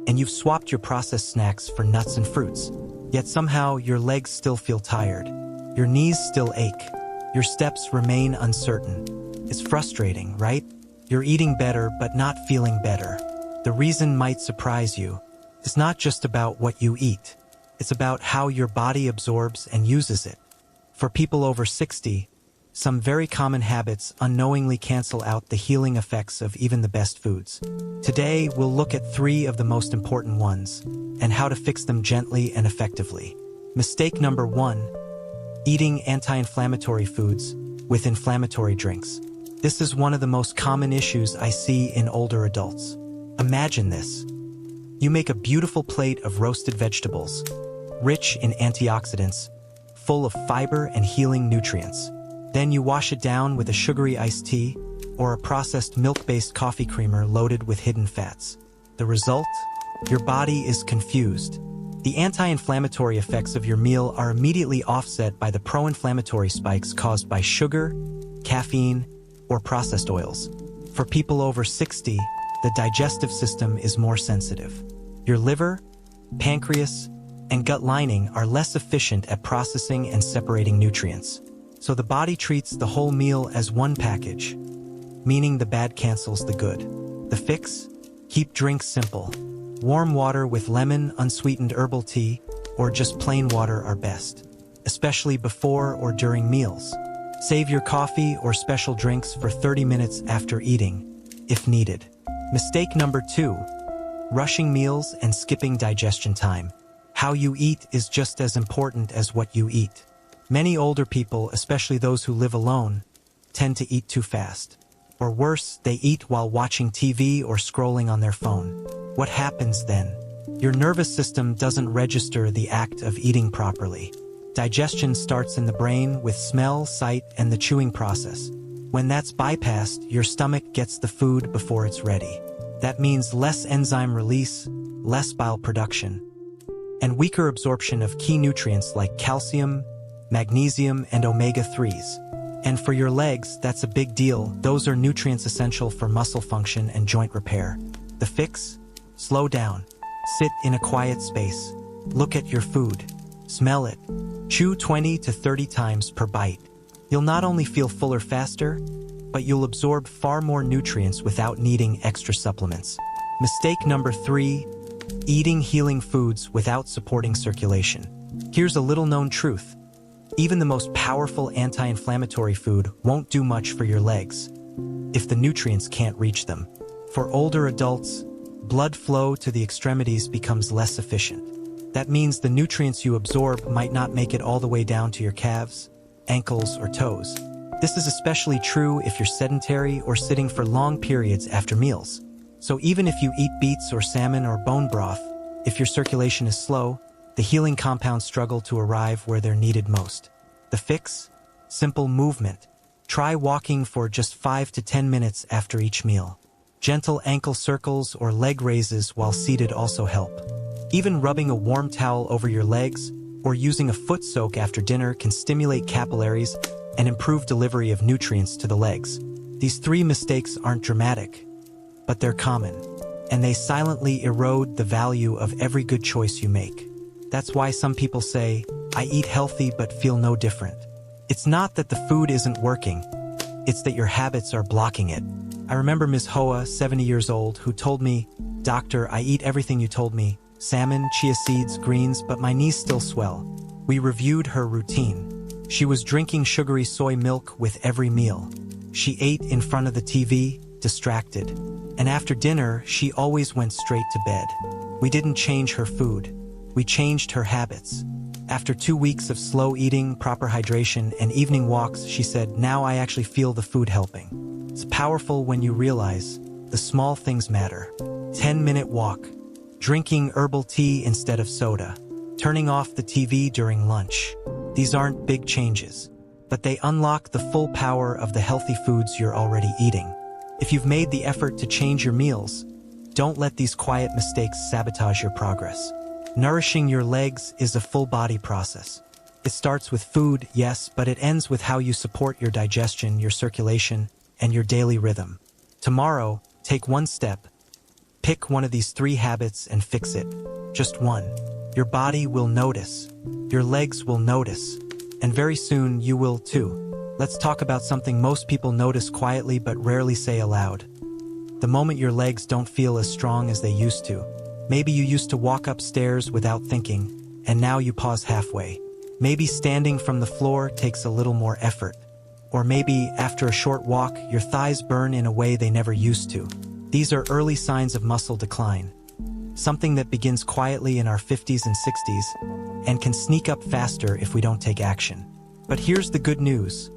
and you've swapped your processed snacks for nuts and fruits. Yet somehow your legs still feel tired. Your knees still ache. Your steps remain uncertain. It's frustrating, right? You're eating better but not feeling better. The reason might surprise you. It's not just about what you eat. It's about how your body absorbs and uses it. For people over 60, some very common habits unknowingly cancel out the healing effects of even the best foods. Today, we'll look at 3 of the most important ones and how to fix them gently and effectively. Mistake number 1, eating anti-inflammatory foods with inflammatory drinks. This is one of the most common issues I see in older adults. Imagine this. You make a beautiful plate of roasted vegetables, rich in antioxidants, full of fiber and healing nutrients. Then you wash it down with a sugary iced tea or a processed milk-based coffee creamer loaded with hidden fats. The result? Your body is confused. The anti-inflammatory effects of your meal are immediately offset by the pro-inflammatory spikes caused by sugar, caffeine, or processed oils. For people over 60, the digestive system is more sensitive. Your liver, pancreas, and gut lining are less efficient at processing and separating nutrients. So the body treats the whole meal as one package, meaning the bad cancels the good. The fix? Keep drinks simple. Warm water with lemon, unsweetened herbal tea, or just plain water are best, especially before or during meals. Save your coffee or special drinks for 30 minutes after eating, if needed. Mistake number 2, rushing meals and skipping digestion time. How you eat is just as important as what you eat. Many older people, especially those who live alone, tend to eat too fast. Or worse, they eat while watching TV or scrolling on their phone. What happens then? Your nervous system doesn't register the act of eating properly. Digestion starts in the brain with smell, sight, and the chewing process. When that's bypassed, your stomach gets the food before it's ready. That means less enzyme release, less bile production, and weaker absorption of key nutrients like calcium, magnesium, and omega-3s. And for your legs, that's a big deal. Those are nutrients essential for muscle function and joint repair. The fix? Slow down. Sit in a quiet space. Look at your food. Smell it. Chew 20 to 30 times per bite. You'll not only feel fuller faster, but you'll absorb far more nutrients without needing extra supplements. Mistake number 3, eating healing foods without supporting circulation. Here's a little-known truth. Even the most powerful anti-inflammatory food won't do much for your legs if the nutrients can't reach them. For older adults, blood flow to the extremities becomes less efficient. That means the nutrients you absorb might not make it all the way down to your calves, ankles, or toes. This is especially true if you're sedentary or sitting for long periods after meals. So even if you eat beets or salmon or bone broth, if your circulation is slow, the healing compounds struggle to arrive where they're needed most. The fix? Simple movement. Try walking for just 5 to 10 minutes after each meal. Gentle ankle circles or leg raises while seated also help. Even rubbing a warm towel over your legs or using a foot soak after dinner can stimulate capillaries and improve delivery of nutrients to the legs. These 3 mistakes aren't dramatic, but they're common, and they silently erode the value of every good choice you make. That's why some people say, I eat healthy but feel no different. It's not that the food isn't working, it's that your habits are blocking it. I remember Ms. Hoa, 70 years old, who told me, "Doctor, I eat everything you told me, salmon, chia seeds, greens, but my knees still swell." We reviewed her routine. She was drinking sugary soy milk with every meal. She ate in front of the TV, distracted. And after dinner, she always went straight to bed. We didn't change her food. We changed her habits. After 2 weeks of slow eating, proper hydration, and evening walks, she said, "Now I actually feel the food helping." It's powerful when you realize the small things matter. 10-minute walk, drinking herbal tea instead of soda, turning off the TV during lunch. These aren't big changes, but they unlock the full power of the healthy foods you're already eating. If you've made the effort to change your meals, don't let these quiet mistakes sabotage your progress. Nourishing your legs is a full-body process. It starts with food, yes, but it ends with how you support your digestion, your circulation, and your daily rhythm. Tomorrow, take one step. Pick one of these 3 habits and fix it. Just one. Your body will notice. Your legs will notice. And very soon, you will too. Let's talk about something most people notice quietly but rarely say aloud. The moment your legs don't feel as strong as they used to. Maybe you used to walk upstairs without thinking, and now you pause halfway. Maybe standing from the floor takes a little more effort. Or maybe, after a short walk, your thighs burn in a way they never used to. These are early signs of muscle decline. Something that begins quietly in our 50s and 60s, and can sneak up faster if we don't take action. But here's the good news.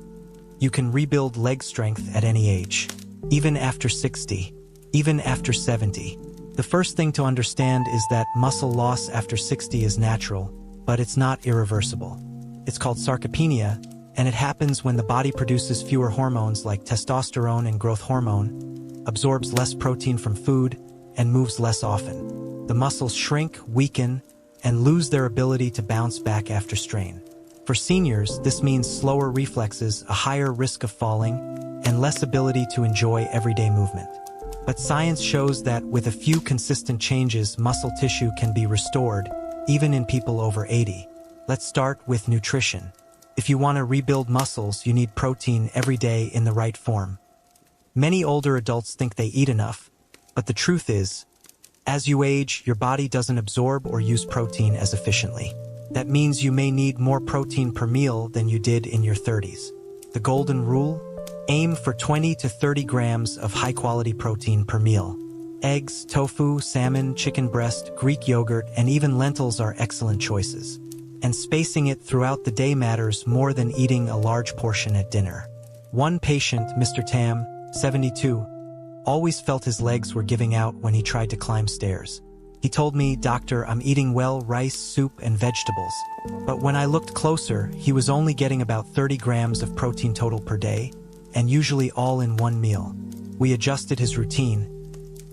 You can rebuild leg strength at any age. Even after 60. Even after 70. The first thing to understand is that muscle loss after 60 is natural, but it's not irreversible. It's called sarcopenia, and it happens when the body produces fewer hormones like testosterone and growth hormone, absorbs less protein from food, and moves less often. The muscles shrink, weaken, and lose their ability to bounce back after strain. For seniors, this means slower reflexes, a higher risk of falling, and less ability to enjoy everyday movement. But science shows that with a few consistent changes, muscle tissue can be restored, even in people over 80. Let's start with nutrition. If you want to rebuild muscles, you need protein every day in the right form. Many older adults think they eat enough, but the truth is, as you age, your body doesn't absorb or use protein as efficiently. That means you may need more protein per meal than you did in your 30s. The golden rule? Aim for 20 to 30 grams of high-quality protein per meal. Eggs, tofu, salmon, chicken breast, Greek yogurt, and even lentils are excellent choices. And spacing it throughout the day matters more than eating a large portion at dinner. One patient, Mr. Tam, 72, always felt his legs were giving out when he tried to climb stairs. He told me, "Doctor, I'm eating well, rice, soup, and vegetables." But when I looked closer, he was only getting about 30 grams of protein total per day, and usually all in one meal. We adjusted his routine,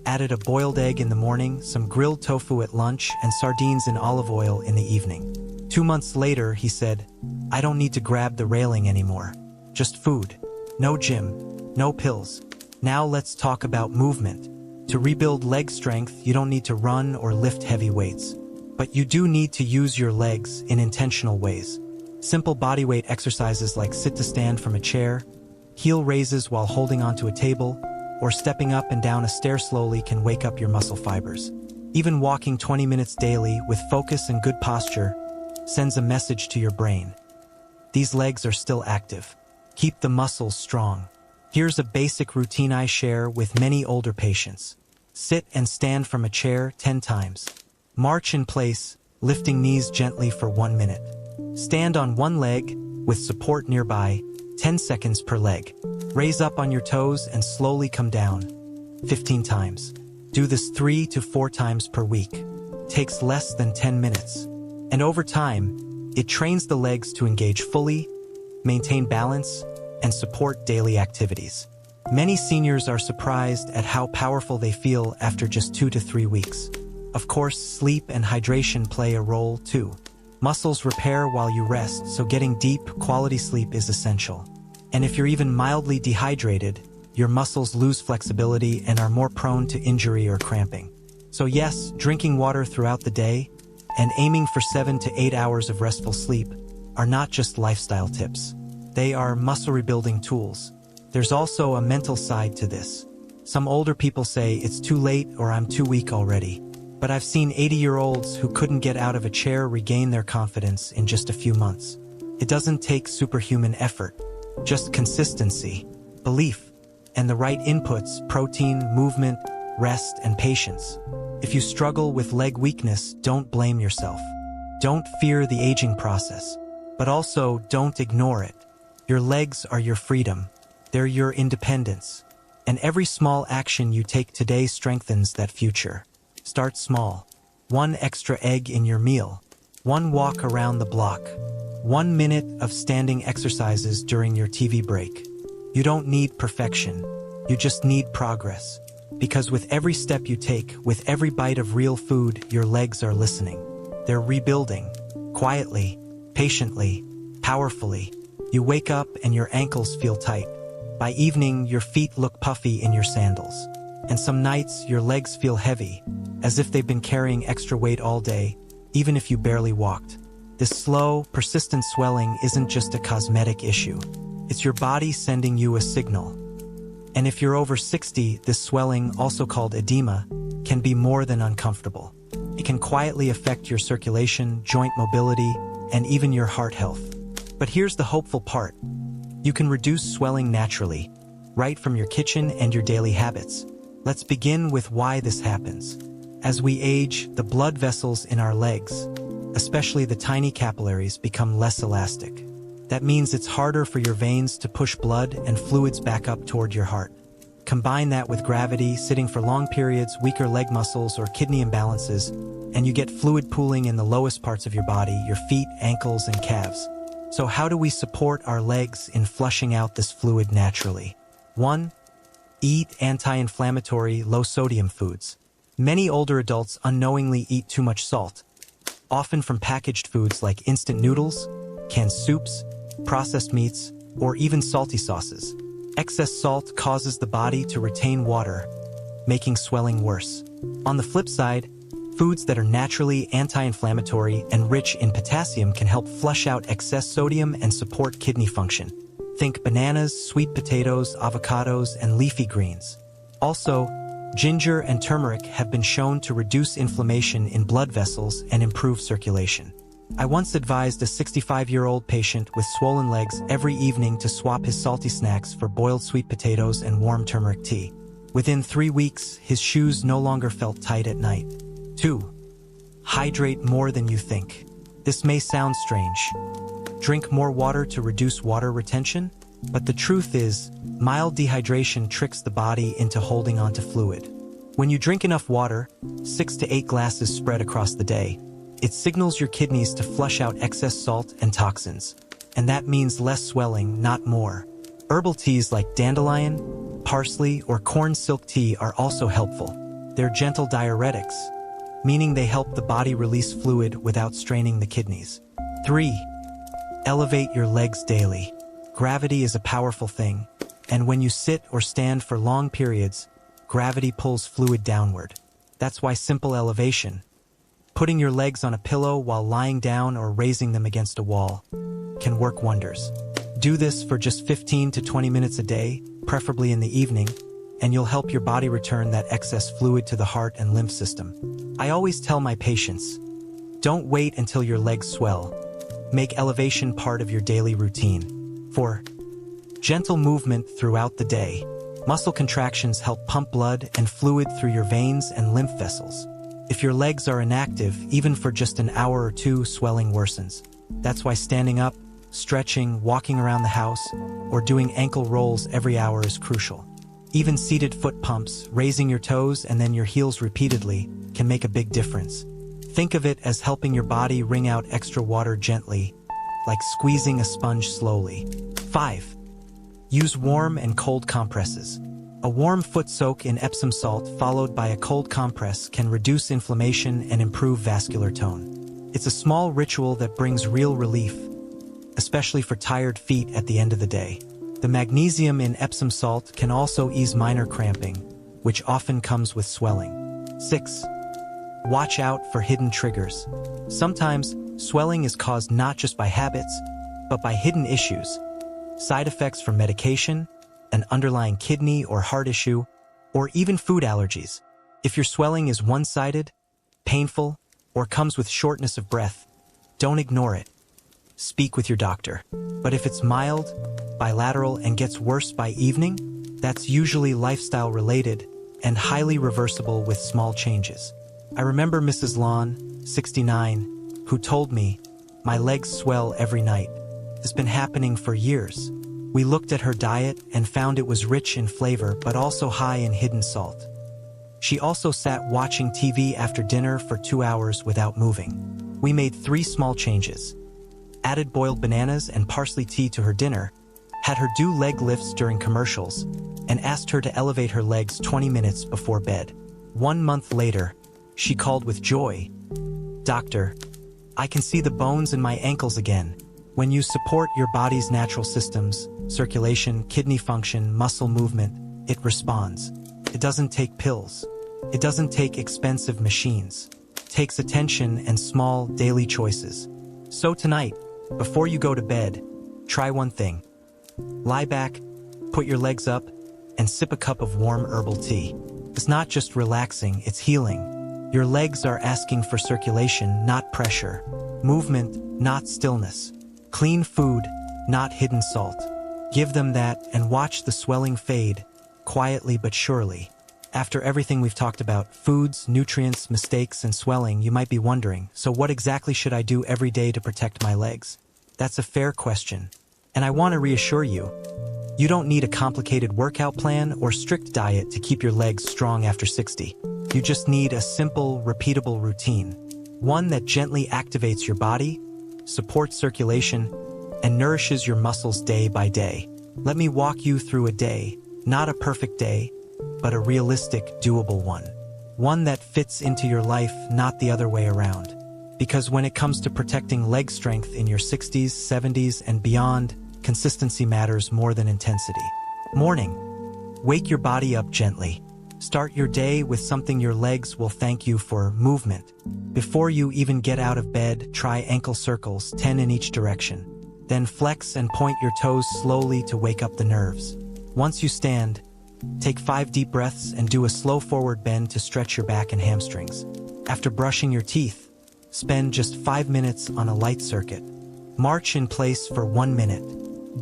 added a boiled egg in the morning, some grilled tofu at lunch, and sardines in olive oil in the evening. 2 months later, he said, "I don't need to grab the railing anymore. Just food. No gym. No pills. Now let's talk about movement. To rebuild leg strength, you don't need to run or lift heavy weights. But you do need to use your legs in intentional ways. Simple bodyweight exercises like sit to stand from a chair, heel raises while holding onto a table, or stepping up and down a stair slowly can wake up your muscle fibers. Even walking 20 minutes daily with focus and good posture sends a message to your brain. These legs are still active. Keep the muscles strong. Here's a basic routine I share with many older patients. Sit and stand from a chair 10 times. March in place, lifting knees gently for 1 minute. Stand on one leg, with support nearby, 10 seconds per leg. Raise up on your toes and slowly come down, 15 times. Do this 3 to 4 times per week. Takes less than 10 minutes. And over time, it trains the legs to engage fully, maintain balance, and support daily activities. Many seniors are surprised at how powerful they feel after just 2 to 3 weeks. Of course, sleep and hydration play a role too. Muscles repair while you rest, so getting deep, quality sleep is essential. And if you're even mildly dehydrated, your muscles lose flexibility and are more prone to injury or cramping. So yes, drinking water throughout the day and aiming for 7 to 8 hours of restful sleep are not just lifestyle tips. They are muscle rebuilding tools. There's also a mental side to this. Some older people say it's too late or I'm too weak already. But I've seen 80-year-olds who couldn't get out of a chair regain their confidence in just a few months. It doesn't take superhuman effort, just consistency, belief, and the right inputs: protein, movement, rest, and patience. If you struggle with leg weakness, don't blame yourself. Don't fear the aging process, but also don't ignore it. Your legs are your freedom. They're your independence. And every small action you take today strengthens that future. Start small. 1 extra egg in your meal. 1 walk around the block. 1 minute of standing exercises during your TV break. You don't need perfection. You just need progress. Because with every step you take, with every bite of real food, your legs are listening. They're rebuilding. Quietly, patiently, powerfully. You wake up and your ankles feel tight. By evening, your feet look puffy in your sandals. And some nights, your legs feel heavy, as if they've been carrying extra weight all day, even if you barely walked. This slow, persistent swelling isn't just a cosmetic issue. It's your body sending you a signal. And if you're over 60, this swelling, also called edema, can be more than uncomfortable. It can quietly affect your circulation, joint mobility, and even your heart health. But here's the hopeful part. You can reduce swelling naturally, right from your kitchen and your daily habits. Let's begin with why this happens. As we age, the blood vessels in our legs, especially the tiny capillaries, become less elastic. That means it's harder for your veins to push blood and fluids back up toward your heart. Combine that with gravity, sitting for long periods, weaker leg muscles, or kidney imbalances, and you get fluid pooling in the lowest parts of your body, your feet, ankles, and calves. So how do we support our legs in flushing out this fluid naturally? 1. Eat anti-inflammatory, low-sodium foods. Many older adults unknowingly eat too much salt, often from packaged foods like instant noodles, canned soups, processed meats, or even salty sauces. Excess salt causes the body to retain water, making swelling worse. On the flip side, foods that are naturally anti-inflammatory and rich in potassium can help flush out excess sodium and support kidney function. Think bananas, sweet potatoes, avocados, and leafy greens. Also, ginger and turmeric have been shown to reduce inflammation in blood vessels and improve circulation. I once advised a 65-year-old patient with swollen legs every evening to swap his salty snacks for boiled sweet potatoes and warm turmeric tea. Within 3 weeks, his shoes no longer felt tight at night. 2. Hydrate more than you think. This may sound strange. Drink more water to reduce water retention? But the truth is, mild dehydration tricks the body into holding onto fluid. When you drink enough water, 6 to 8 glasses spread across the day, it signals your kidneys to flush out excess salt and toxins. And that means less swelling, not more. Herbal teas like dandelion, parsley, or corn silk tea are also helpful. They're gentle diuretics, meaning they help the body release fluid without straining the kidneys. 3. Elevate your legs daily. Gravity is a powerful thing, and when you sit or stand for long periods, gravity pulls fluid downward. That's why simple elevation, putting your legs on a pillow while lying down or raising them against a wall, can work wonders. Do this for just 15 to 20 minutes a day, preferably in the evening, and you'll help your body return that excess fluid to the heart and lymph system. I always tell my patients, don't wait until your legs swell. Make elevation part of your daily routine. 4. Gentle movement throughout the day. Muscle contractions help pump blood and fluid through your veins and lymph vessels. If your legs are inactive, even for just an hour or two, swelling worsens. That's why standing up, stretching, walking around the house, or doing ankle rolls every hour is crucial. Even seated foot pumps, raising your toes and then your heels repeatedly, can make a big difference. Think of it as helping your body wring out extra water gently, like squeezing a sponge slowly. 5. Use warm and cold compresses. A warm foot soak in Epsom salt followed by a cold compress can reduce inflammation and improve vascular tone. It's a small ritual that brings real relief, especially for tired feet at the end of the day. The magnesium in Epsom salt can also ease minor cramping, which often comes with swelling. 6. Watch out for hidden triggers. Sometimes, swelling is caused not just by habits, but by hidden issues. Side effects from medication, an underlying kidney or heart issue, or even food allergies. If your swelling is one-sided, painful, or comes with shortness of breath, don't ignore it. Speak with your doctor. But if it's mild, bilateral, and gets worse by evening, that's usually lifestyle-related and highly reversible with small changes. I remember Mrs. Lawn, 69, who told me, "My legs swell every night. It's been happening for years." We looked at her diet and found it was rich in flavor but also high in hidden salt. She also sat watching TV after dinner for 2 hours without moving. We made 3 small changes. Added boiled bananas and parsley tea to her dinner, had her do leg lifts during commercials, and asked her to elevate her legs 20 minutes before bed. 1 month later, she called with joy, "Doctor, I can see the bones in my ankles again." When you support your body's natural systems, circulation, kidney function, muscle movement, it responds. It doesn't take pills. It doesn't take expensive machines. It takes attention and small, daily choices. So tonight, before you go to bed, try one thing. Lie back, put your legs up, and sip a cup of warm herbal tea. It's not just relaxing, it's healing. Your legs are asking for circulation, not pressure. Movement, not stillness. Clean food, not hidden salt. Give them that and watch the swelling fade, quietly but surely. After everything we've talked about, foods, nutrients, mistakes, and swelling, you might be wondering, so what exactly should I do every day to protect my legs? That's a fair question. And I want to reassure you, you don't need a complicated workout plan or strict diet to keep your legs strong after 60. You just need a simple, repeatable routine. One that gently activates your body, supports circulation, and nourishes your muscles day by day. Let me walk you through a day, not a perfect day, but a realistic, doable one. One that fits into your life, not the other way around. Because when it comes to protecting leg strength in your 60s, 70s, and beyond, consistency matters more than intensity. Morning. Wake your body up gently. Start your day with something your legs will thank you for: movement. Before you even get out of bed, try ankle circles, 10 in each direction. Then flex and point your toes slowly to wake up the nerves. Once you stand, take 5 deep breaths and do a slow forward bend to stretch your back and hamstrings. After brushing your teeth, spend just 5 minutes on a light circuit. March in place for 1 minute.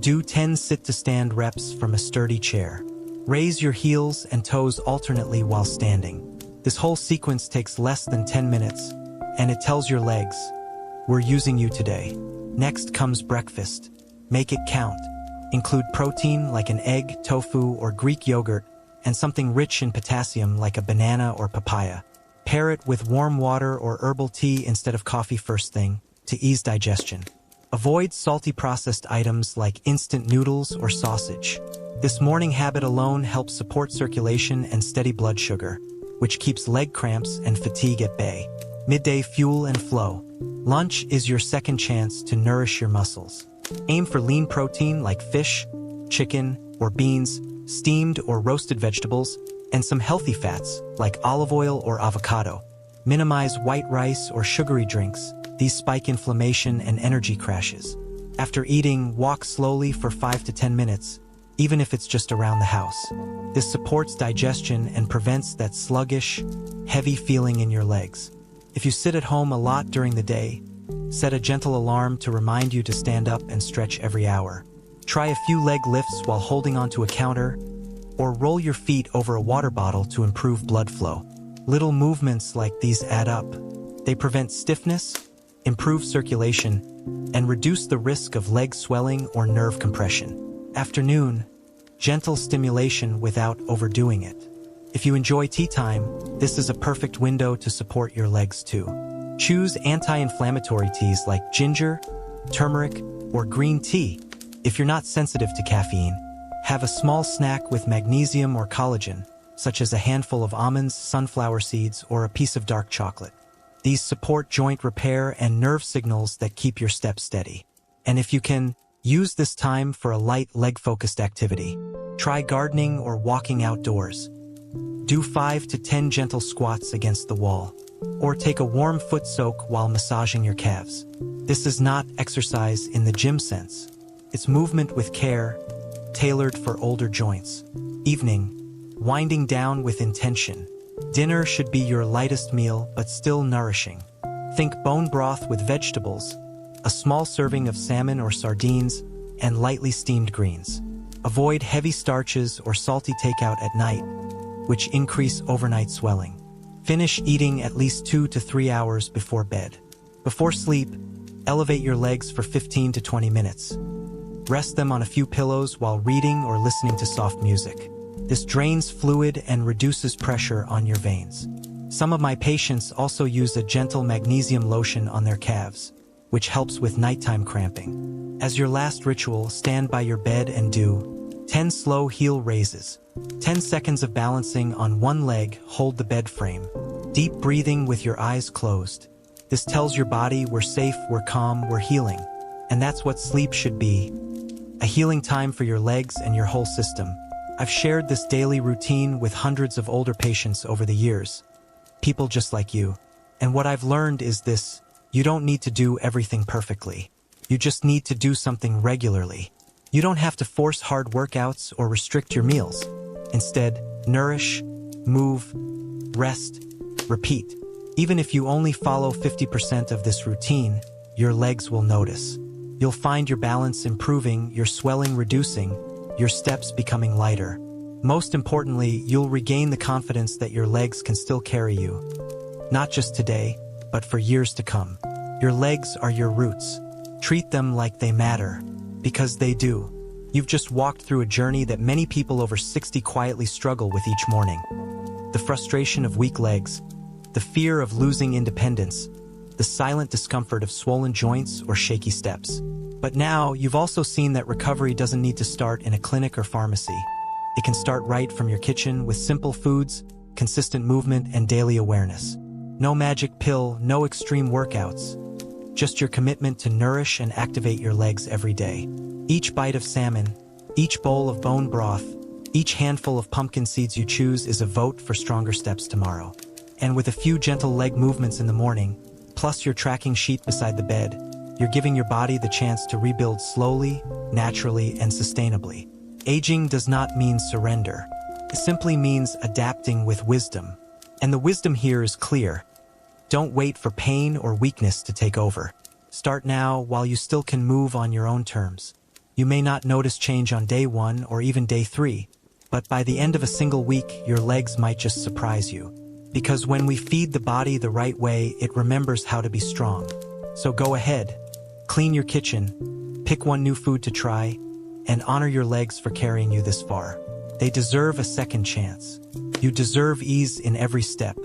Do 10 sit-to-stand reps from a sturdy chair. Raise your heels and toes alternately while standing. This whole sequence takes less than 10 minutes, and it tells your legs, "We're using you today." Next comes breakfast. Make it count. Include protein like an egg, tofu, or Greek yogurt, and something rich in potassium like a banana or papaya. Pair it with warm water or herbal tea instead of coffee first thing to ease digestion. Avoid salty processed items like instant noodles or sausage. This morning habit alone helps support circulation and steady blood sugar, which keeps leg cramps and fatigue at bay. Midday fuel and flow. Lunch is your second chance to nourish your muscles. Aim for lean protein like fish, chicken, or beans, steamed or roasted vegetables, and some healthy fats like olive oil or avocado. Minimize white rice or sugary drinks. These spike inflammation and energy crashes. After eating, walk slowly for 5 to 10 minutes, even if it's just around the house. This supports digestion and prevents that sluggish, heavy feeling in your legs. If you sit at home a lot during the day, set a gentle alarm to remind you to stand up and stretch every hour. Try a few leg lifts while holding onto a counter, or roll your feet over a water bottle to improve blood flow. Little movements like these add up. They prevent stiffness, improve circulation, and reduce the risk of leg swelling or nerve compression. Afternoon, gentle stimulation without overdoing it. If you enjoy tea time, this is a perfect window to support your legs too. Choose anti-inflammatory teas like ginger, turmeric, or green tea. If you're not sensitive to caffeine, have a small snack with magnesium or collagen, such as a handful of almonds, sunflower seeds, or a piece of dark chocolate. These support joint repair and nerve signals that keep your steps steady. And if you can, use this time for a light leg-focused activity. Try gardening or walking outdoors. Do 5 to 10 gentle squats against the wall, or take a warm foot soak while massaging your calves. This is not exercise in the gym sense. It's movement with care, tailored for older joints. Evening, winding down with intention. Dinner should be your lightest meal, but still nourishing. Think bone broth with vegetables, a small serving of salmon or sardines, and lightly steamed greens. Avoid heavy starches or salty takeout at night, which increase overnight swelling. Finish eating at least 2 to 3 hours before bed. Before sleep, elevate your legs for 15 to 20 minutes. Rest them on a few pillows while reading or listening to soft music. This drains fluid and reduces pressure on your veins. Some of my patients also use a gentle magnesium lotion on their calves, which helps with nighttime cramping. As your last ritual, stand by your bed and do 10 slow heel raises. 10 seconds of balancing on one leg, hold the bed frame. Deep breathing with your eyes closed. This tells your body we're safe, we're calm, we're healing. And that's what sleep should be. A healing time for your legs and your whole system. I've shared this daily routine with hundreds of older patients over the years. People just like you. And what I've learned is this: you don't need to do everything perfectly. You just need to do something regularly. You don't have to force hard workouts or restrict your meals. Instead, nourish, move, rest, repeat. Even if you only follow 50% of this routine, your legs will notice. You'll find your balance improving, your swelling reducing, your steps becoming lighter. Most importantly, you'll regain the confidence that your legs can still carry you. Not just today, but for years to come. Your legs are your roots. Treat them like they matter, because they do. You've just walked through a journey that many people over 60 quietly struggle with each morning. The frustration of weak legs, the fear of losing independence, the silent discomfort of swollen joints or shaky steps. But now, you've also seen that recovery doesn't need to start in a clinic or pharmacy. It can start right from your kitchen with simple foods, consistent movement, and daily awareness. No magic pill, no extreme workouts. Just your commitment to nourish and activate your legs every day. Each bite of salmon, each bowl of bone broth, each handful of pumpkin seeds you choose is a vote for stronger steps tomorrow. And with a few gentle leg movements in the morning, plus your tracking sheet beside the bed, you're giving your body the chance to rebuild slowly, naturally, and sustainably. Aging does not mean surrender. It simply means adapting with wisdom. And the wisdom here is clear. Don't wait for pain or weakness to take over. Start now while you still can move on your own terms. You may not notice change on day 1 or even day 3, but by the end of a single week, your legs might just surprise you. Because when we feed the body the right way, it remembers how to be strong. So go ahead, clean your kitchen, pick one new food to try, and honor your legs for carrying you this far. They deserve a second chance. You deserve ease in every step.